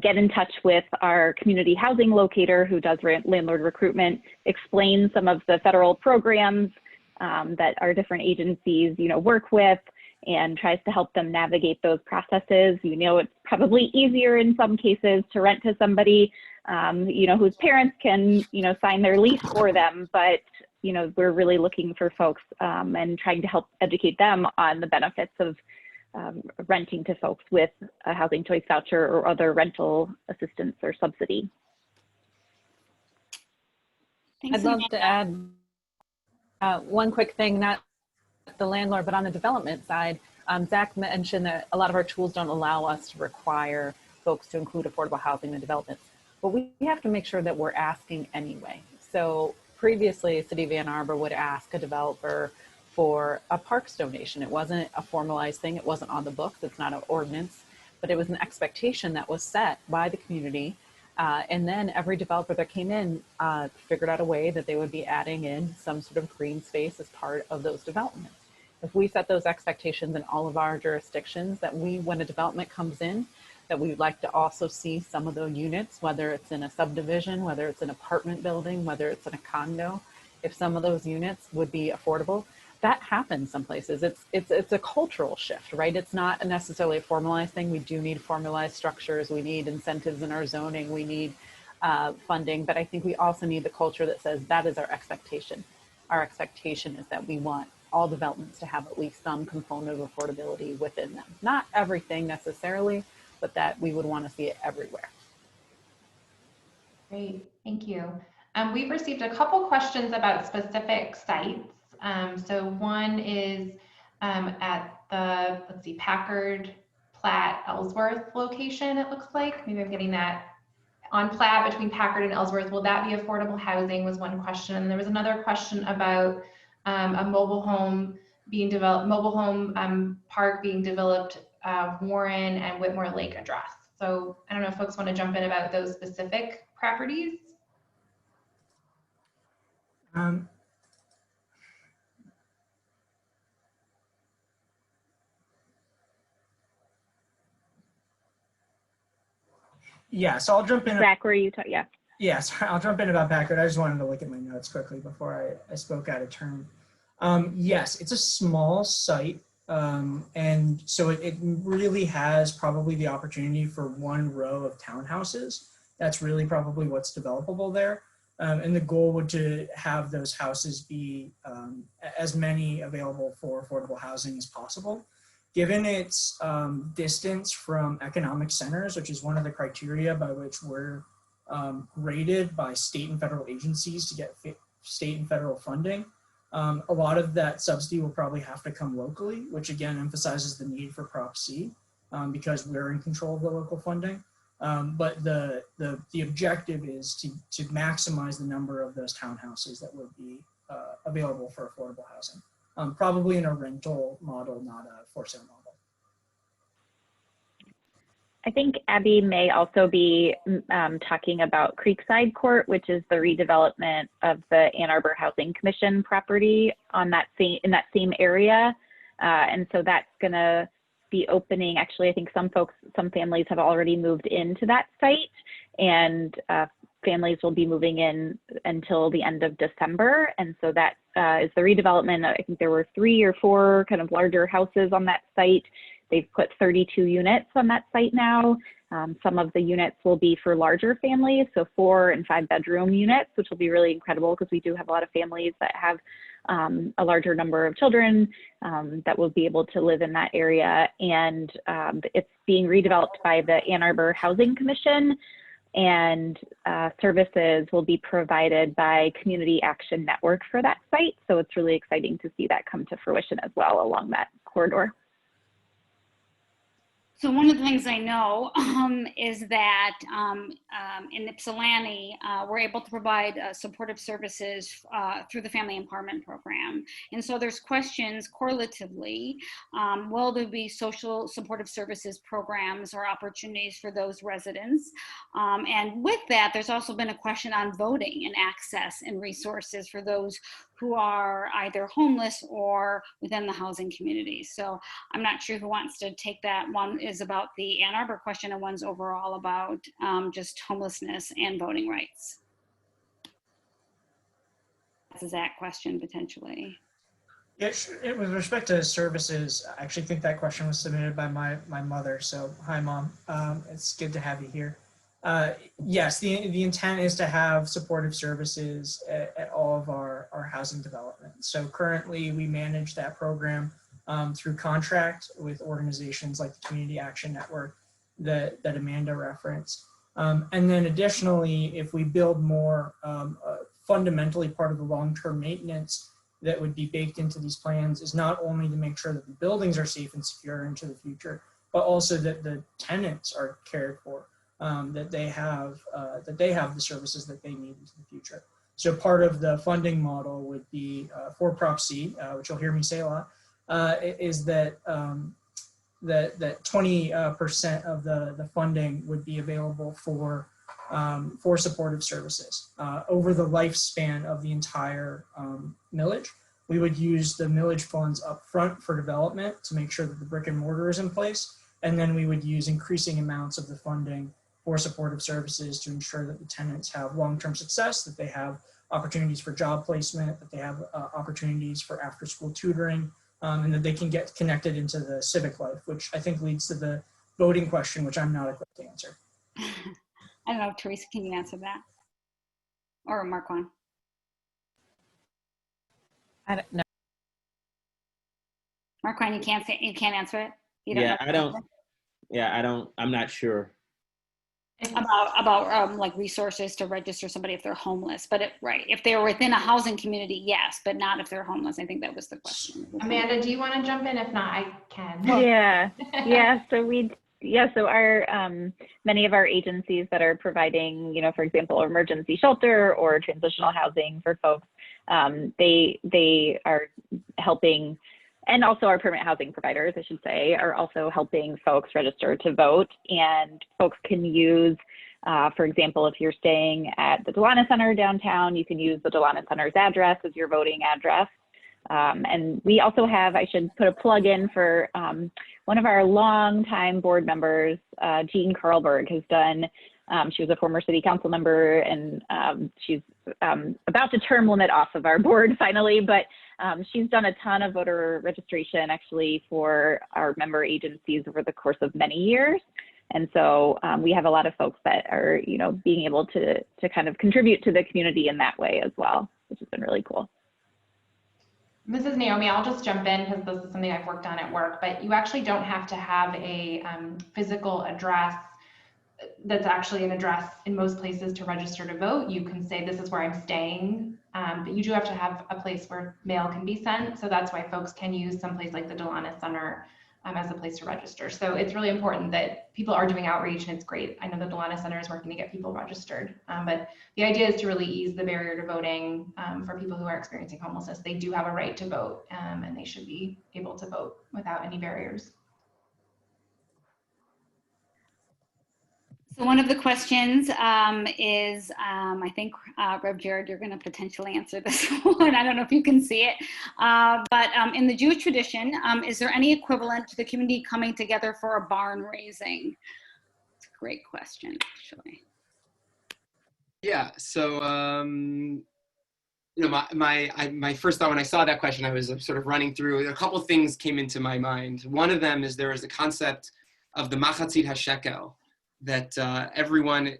get in touch with our community housing locator who does landlord recruitment, explain some of the federal programs that our different agencies, work with, and tries to help them navigate those processes. You know, it's probably easier in some cases to rent to somebody, you know, whose parents can, you know, sign their lease for them, but you know, we're really looking for folks and trying to help educate them on the benefits of renting to folks with a housing choice voucher or other rental assistance or subsidy. Thanks, I'd love Amanda. to add one quick thing, not the landlord, but on the development side. Zach mentioned that a lot of our tools don't allow us to require folks to include affordable housing in developments, but we have to make sure that we're asking anyway. So previously, City of Ann Arbor would ask a developer for a parks donation. It wasn't a formalized thing. It wasn't on the books. It's not an ordinance, but it was an expectation that was set by the community. And then every developer that came in figured out a way that they would be adding in some sort of green space as part of those developments. If we set those expectations in all of our jurisdictions, that when a development comes in, that we'd like to also see some of those units, whether it's in a subdivision, whether it's an apartment building, whether it's in a condo, if some of those units would be affordable. That happens some places. It's a cultural shift, right? It's not necessarily a formalized thing. We do need formalized structures. We need incentives in our zoning. We need funding, but I think we also need the culture that says that is our expectation. Our expectation is that we want all developments to have at least some component of affordability within them. Not everything necessarily, but that we would want to see it everywhere. Great, thank you. We've received a couple questions about specific sites. So one is at the, let's see, Packard, Platt, Ellsworth location, it looks like. Maybe I'm getting that on Platt between Packard and Ellsworth. Will that be affordable housing was one question. And there was another question about a mobile home being developed, park being developed, Warren and Whitmore Lake address. So I don't know if folks want to jump in about those specific properties. Yeah, so I'll jump in. Zach, were you talking? Yeah. Yes, I'll jump in about Packard. I just wanted to look at my notes quickly before I spoke out of turn. Yes, it's a small site. And so it really has probably the opportunity for one row of townhouses. That's really probably what's developable there. And the goal would to have those houses be as many available for affordable housing as possible. Given its distance from economic centers, which is one of the criteria by which we're rated by state and federal agencies to get state and federal funding, a lot of that subsidy will probably have to come locally, which again emphasizes the need for Prop C because we're in control of the local funding. But the objective is to maximize the number of those townhouses that would be available for affordable housing, probably in a rental model, not a for sale model. I think Abby may also be talking about Creekside Court, which is the redevelopment of the Ann Arbor Housing Commission property on that in that same area. And so that's going to be opening. Actually, I think some families have already moved into that site, and families will be moving in until the end of December. And so that is the redevelopment. I think there were 3 or 4 kind of larger houses on that site. They've put 32 units on that site now. Some of the units will be for larger families, so 4 and 5 bedroom units, which will be really incredible because we do have a lot of families that have a larger number of children that will be able to live in that area. And it's being redeveloped by the Ann Arbor Housing Commission, and services will be provided by Community Action Network for that site. So it's really exciting to see that come to fruition as well along that corridor. So one of the things I know is that in Ypsilanti, we're able to provide supportive services through the Family Empowerment Program. And so there's questions correlatively, will there be social supportive services programs or opportunities for those residents? And with that, there's also been a question on voting and access and resources for those who are either homeless or within the housing community. So I'm not sure who wants to take that. One is about the Ann Arbor question and one's overall about just homelessness and voting rights. That's a Zach question potentially. With respect to services, I actually think that question was submitted by my mother. So hi, Mom. It's good to have you here. Yes, the intent is to have supportive services at all of our housing development. So currently we manage that program through contract with organizations like the Community Action Network that Amanda referenced. And then additionally, if we build more, fundamentally part of the long-term maintenance that would be baked into these plans is not only to make sure that the buildings are safe and secure into the future, but also that the tenants are cared for, that they have the services that they need into the future. So part of the funding model would be for Prop C, which you'll hear me say a lot, is that that 20% of the funding would be available for supportive services. Over the lifespan of the entire millage, we would use the millage funds up front for development to make sure that the brick and mortar is in place. And then we would use increasing amounts of the funding for supportive services to ensure that the tenants have long-term success, that they have opportunities for job placement, that they have opportunities for after-school tutoring, and that they can get connected into the civic life, which I think leads to the voting question, which I'm not equipped to answer. I don't know, Teresa, can you answer that? Or Marquan? I don't know. Marquan, you can't answer it? You don't know I'm not sure. About like resources to register somebody if they're homeless, but if they're within a housing community, yes, but not if they're homeless. I think that was the question. Amanda, do you want to jump in? If not, I can. So our many of our agencies that are providing, for example, emergency shelter or transitional housing for folks, they are helping, and also our permanent housing providers, I should say, are also helping folks register to vote. And folks can use, for example, if you're staying at the Delana Center downtown, you can use the Delana Center's address as your voting address. And we also have, I should put a plug in for one of our longtime board members, Jean Carlberg, has done, she was a former city council member, and she's about to term limit off of our board finally, but she's done a ton of voter registration actually for our member agencies over the course of many years. And so we have a lot of folks that are, being able to kind of contribute to the community in that way as well, which has been really cool. Mrs. Naomi, I'll just jump in because this is something I've worked on at work, but you actually don't have to have a physical address that's actually an address in most places to register to vote. You can say, this is where I'm staying, but you do have to have a place where mail can be sent. So that's why folks can use someplace like the Delana Center as a place to register. So it's really important that people are doing outreach, and it's great. I know the Delana Center is working to get people registered, but the idea is to really ease the barrier to voting for people who are experiencing homelessness. They do have a right to vote, and they should be able to vote without any barriers. So one of the questions is, I think, Rav Jared, you're going to potentially answer this one. I don't know if you can see it. But in the Jewish tradition, is there any equivalent to the community coming together for a barn raising? It's a great question, actually. Yeah, so, my first thought when I saw that question, I was sort of running through, a couple of things came into my mind. One of them is there is the concept of the machatzit hashekel, that everyone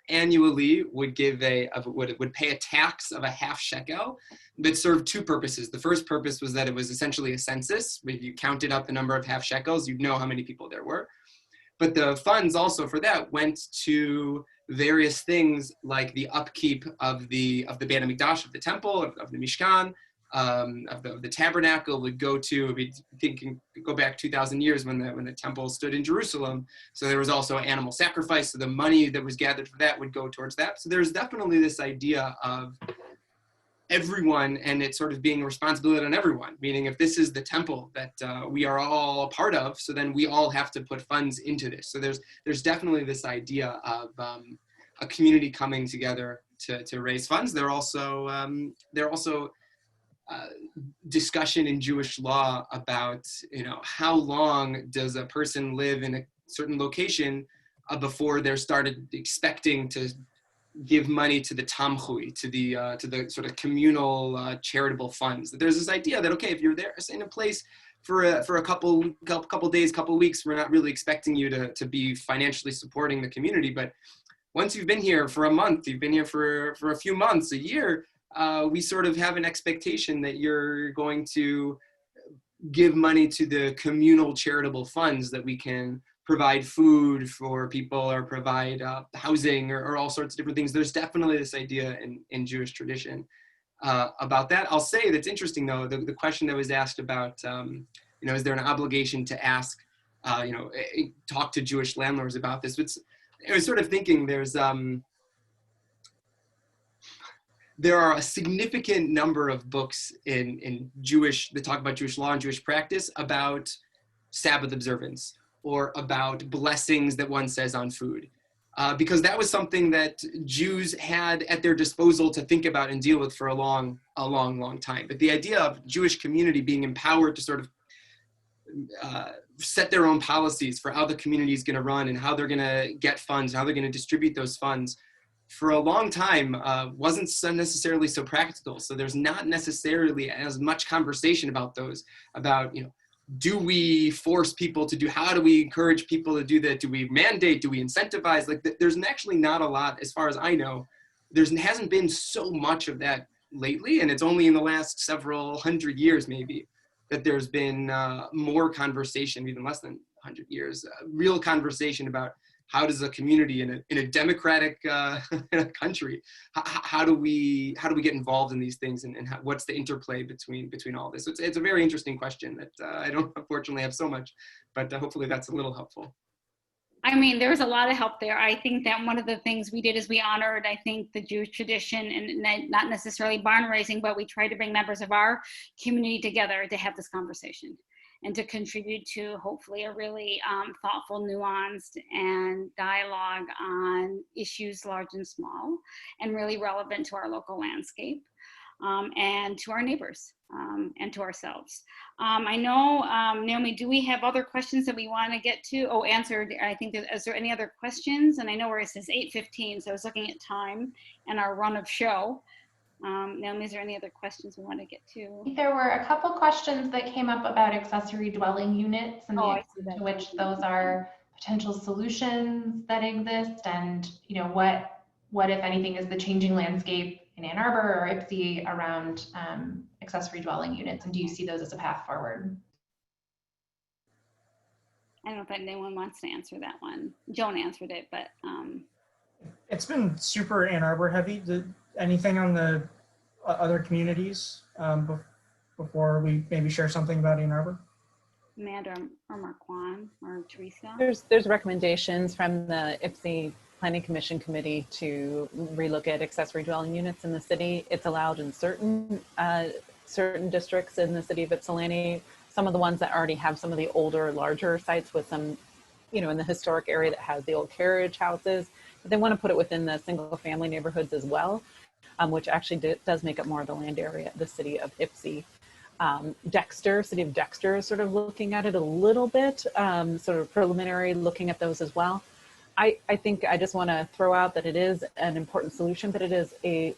annually would give would pay a tax of a half shekel that served two purposes. The first purpose was that it was essentially a census. If you counted up the number of half shekels, you'd know how many people there were. But the funds also for that went to various things like the upkeep of the Beit HaMikdash, of the temple, of the Mishkan, of the tabernacle. Would go to, go back 2,000 years when the temple stood in Jerusalem. So there was also animal sacrifice. So the money that was gathered for that would go towards that. So there's definitely this idea of everyone, and it's sort of being a responsibility on everyone, meaning if this is the temple that we are all a part of, so then we all have to put funds into this. So there's definitely this idea of a community coming together to raise funds. There are also discussion in Jewish law about, how long does a person live in a certain location before they're started expecting to give money to the tamchui, to the sort of communal charitable funds. There's this idea that, okay, if you're there in a place for a couple days, couple weeks, we're not really expecting you to be financially supporting the community. But once you've been here for a month, you've been here for a few months, a year, we sort of have an expectation that you're going to give money to the communal charitable funds, that we can provide food for people or provide housing or all sorts of different things. There's definitely this idea in Jewish tradition about that. I'll say that's interesting though, the question that was asked about, is there an obligation to ask, talk to Jewish landlords about this? I was sort of thinking there are a significant number of books in Jewish, that talk about Jewish law and Jewish practice about Sabbath observance or about blessings that one says on food. Because that was something that Jews had at their disposal to think about and deal with for a long time. But the idea of Jewish community being empowered to sort of set their own policies for how the community is going to run and how they're going to get funds, how they're going to distribute those funds, for a long time wasn't so necessarily so practical. So there's not necessarily as much conversation about those, about, do we force people to do, how do we encourage people to do that? Do we mandate, do we incentivize? Like there's actually not a lot, as far as I know, hasn't been so much of that lately. And it's only in the last several hundred years, maybe, that there's been more conversation, even less than 100 years, real conversation about how does a community in a democratic country, how do we get involved in these things, and what's the interplay between all this? So it's a very interesting question that I don't unfortunately have so much, but hopefully that's a little helpful. I mean, there was a lot of help there. I think that one of the things we did is we honored, I think, the Jewish tradition, and not necessarily barn raising, but we tried to bring members of our community together to have this conversation and to contribute to hopefully a really thoughtful, nuanced, and dialogue on issues large and small, and really relevant to our local landscape, and to our neighbors, and to ourselves. I know, Naomi, do we have other questions that we want to get to? Oh, answered. I think, is there any other questions? And I know where it says 8:15, so I was looking at time and our run of show. Naomi, is there any other questions we want to get to? There were a couple questions that came up about accessory dwelling units and the extent to which those are potential solutions that exist, and what if anything is the changing landscape in Ann Arbor or Ypsi around accessory dwelling units, and do you see those as a path forward? I don't know if anyone wants to answer that one. Joan answered it, but it's been super Ann Arbor heavy. Anything on the other communities before we maybe share something about Ann Arbor? Amanda or Marquan or Teresa? There's recommendations from the Ypsi Planning Commission Committee to relook at accessory dwelling units in the city. It's allowed in certain districts in the city of Ypsilanti. Some of the ones that already have some of the older, larger sites with some, in the historic area that has the old carriage houses. But they want to put it within the single family neighborhoods as well, which actually does make up more of the land area, the city of Ypsi. City of Dexter is sort of looking at it a little bit, sort of preliminary looking at those as well. I think I just want to throw out that it is an important solution, but it is a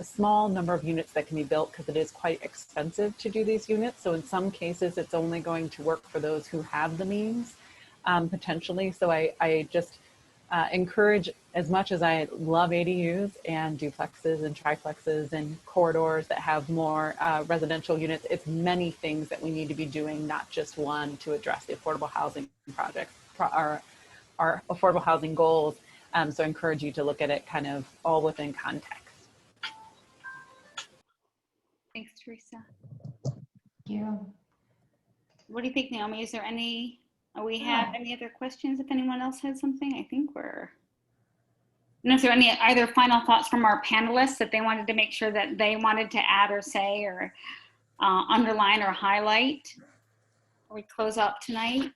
small number of units that can be built because it is quite expensive to do these units. So in some cases, it's only going to work for those who have the means, potentially. So I just encourage, as much as I love ADUs and duplexes and triplexes and corridors that have more residential units, it's many things that we need to be doing, not just one, to address the affordable housing project, our affordable housing goals. So I encourage you to look at it kind of all within context. Thanks, Teresa. Thank you. What do you think, Naomi? Is there any, we have any other questions? If anyone else has something, I think we're, and is there any either final thoughts from our panelists that they wanted to make sure that they wanted to add or say or underline or highlight before we close up tonight?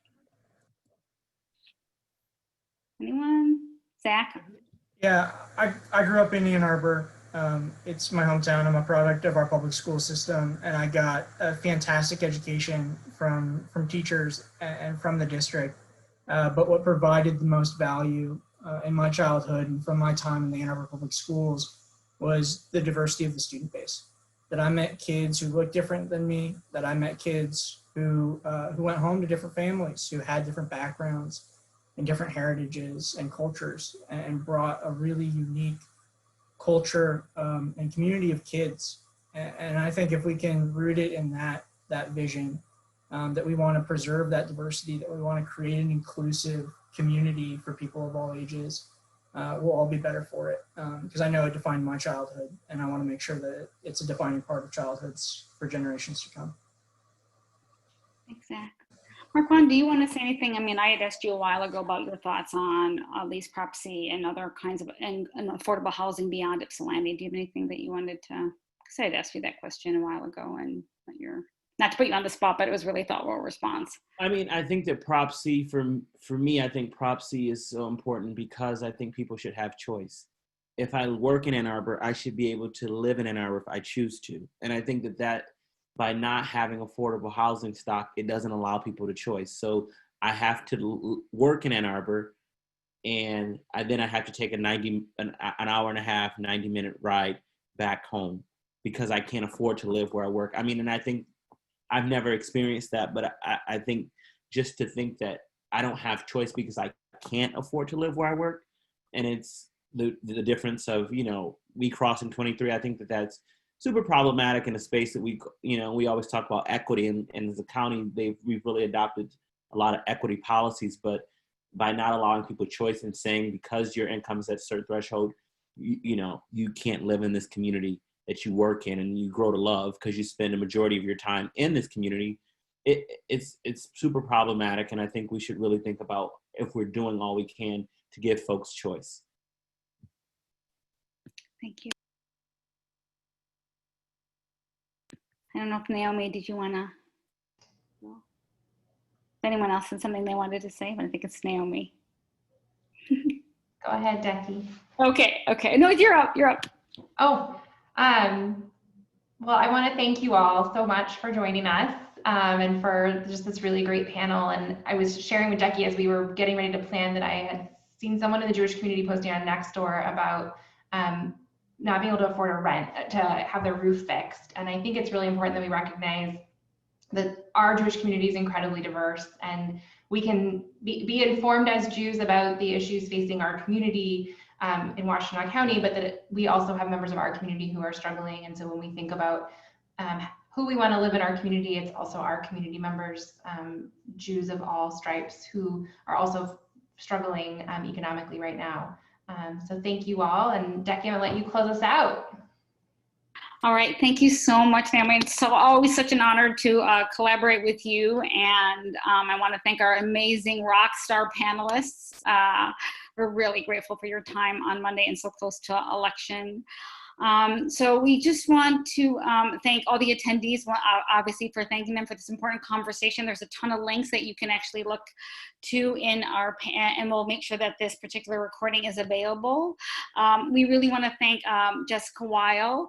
Anyone? Zach? Yeah, I grew up in Ann Arbor. It's my hometown. I'm a product of our public school system, and I got a fantastic education from teachers and from the district. But what provided the most value in my childhood and from my time in the Ann Arbor Public Schools was the diversity of the student base. That I met kids who looked different than me, that I met kids who went home to different families, who had different backgrounds and different heritages and cultures, and brought a really unique culture and community of kids. And I think if we can root it in that vision, that we want to preserve that diversity, that we want to create an inclusive community for people of all ages, we'll all be better for it. Because I know it defined my childhood, and I want to make sure that it's a defining part of childhoods for generations to come. Exactly. Marquan, do you want to say anything? I mean, I had asked you a while ago about your thoughts on lease Prop C and other kinds of and affordable housing beyond Ypsilanti. Do you have anything that you wanted to? Because I had asked you that question a while ago, and not to put you on the spot, but it was really thoughtful response. I mean, I think that Prop C, for me, I think Prop C is so important because I think people should have choice. If I work in Ann Arbor, I should be able to live in Ann Arbor if I choose to. And I think that by not having affordable housing stock, it doesn't allow people to choice. So I have to work in Ann Arbor, and then I have to take an hour and a half, 90-minute ride back home because I can't afford to live where I work. I mean, and I think I've never experienced that, but I think just to think that I don't have choice because I can't afford to live where I work, and it's the difference of, we crossing 23, I think that's super problematic in a space that we always talk about equity, and as a county, we've really adopted a lot of equity policies, but by not allowing people choice and saying because your income is at a certain threshold, you can't live in this community that you work in and you grow to love because you spend a majority of your time in this community, it's super problematic, and I think we should really think about if we're doing all we can to give folks choice. Thank you. I don't know if Naomi, did you want to? No. If anyone else had something they wanted to say, but I think it's Naomi. Go ahead, Decky. Okay. No, you're up. Oh, well, I want to thank you all so much for joining us and for just this really great panel. And I was sharing with Decky as we were getting ready to plan that I had seen someone in the Jewish community posting on Nextdoor about not being able to afford a rent to have their roof fixed. And I think it's really important that we recognize that our Jewish community is incredibly diverse, and we can be informed as Jews about the issues facing our community in Washtenaw County, but that we also have members of our community who are struggling. And so when we think about who we want to live in our community, it's also our community members, Jews of all stripes, who are also struggling economically right now. So thank you all, and Decky, I'm gonna let you close us out. All right, thank you so much, Naomi. It's always such an honor to collaborate with you, and I want to thank our amazing rock star panelists. We're really grateful for your time on Monday and so close to election. So we just want to thank all the attendees, obviously, for thanking them for this important conversation. There's a ton of links that you can actually look to in our, and we'll make sure that this particular recording is available. We really want to thank Jessica Weil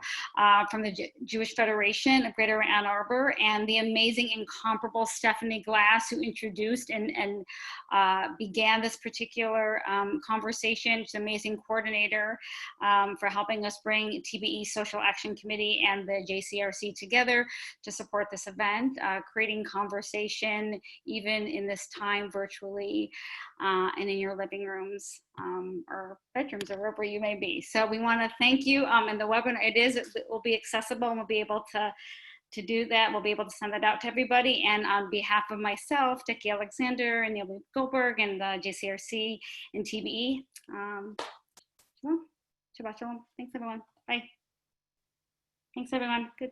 from the Jewish Federation of Greater Ann Arbor, and the amazing, incomparable Stephanie Glass, who introduced and began this particular conversation. She's an amazing coordinator for helping us bring TBE Social Action Committee and the JCRC together to support this event, creating conversation even in this time virtually and in your living rooms or bedrooms or wherever you may be. So we want to thank you. And the webinar, it will be accessible, and we'll be able to do that. We'll be able to send that out to everybody. And on behalf of myself, Decky Alexander, and Naomi Goldberg, and the JCRC and TBE, well, Shabbat Shalom. Thanks, everyone. Bye. Thanks, everyone. Good.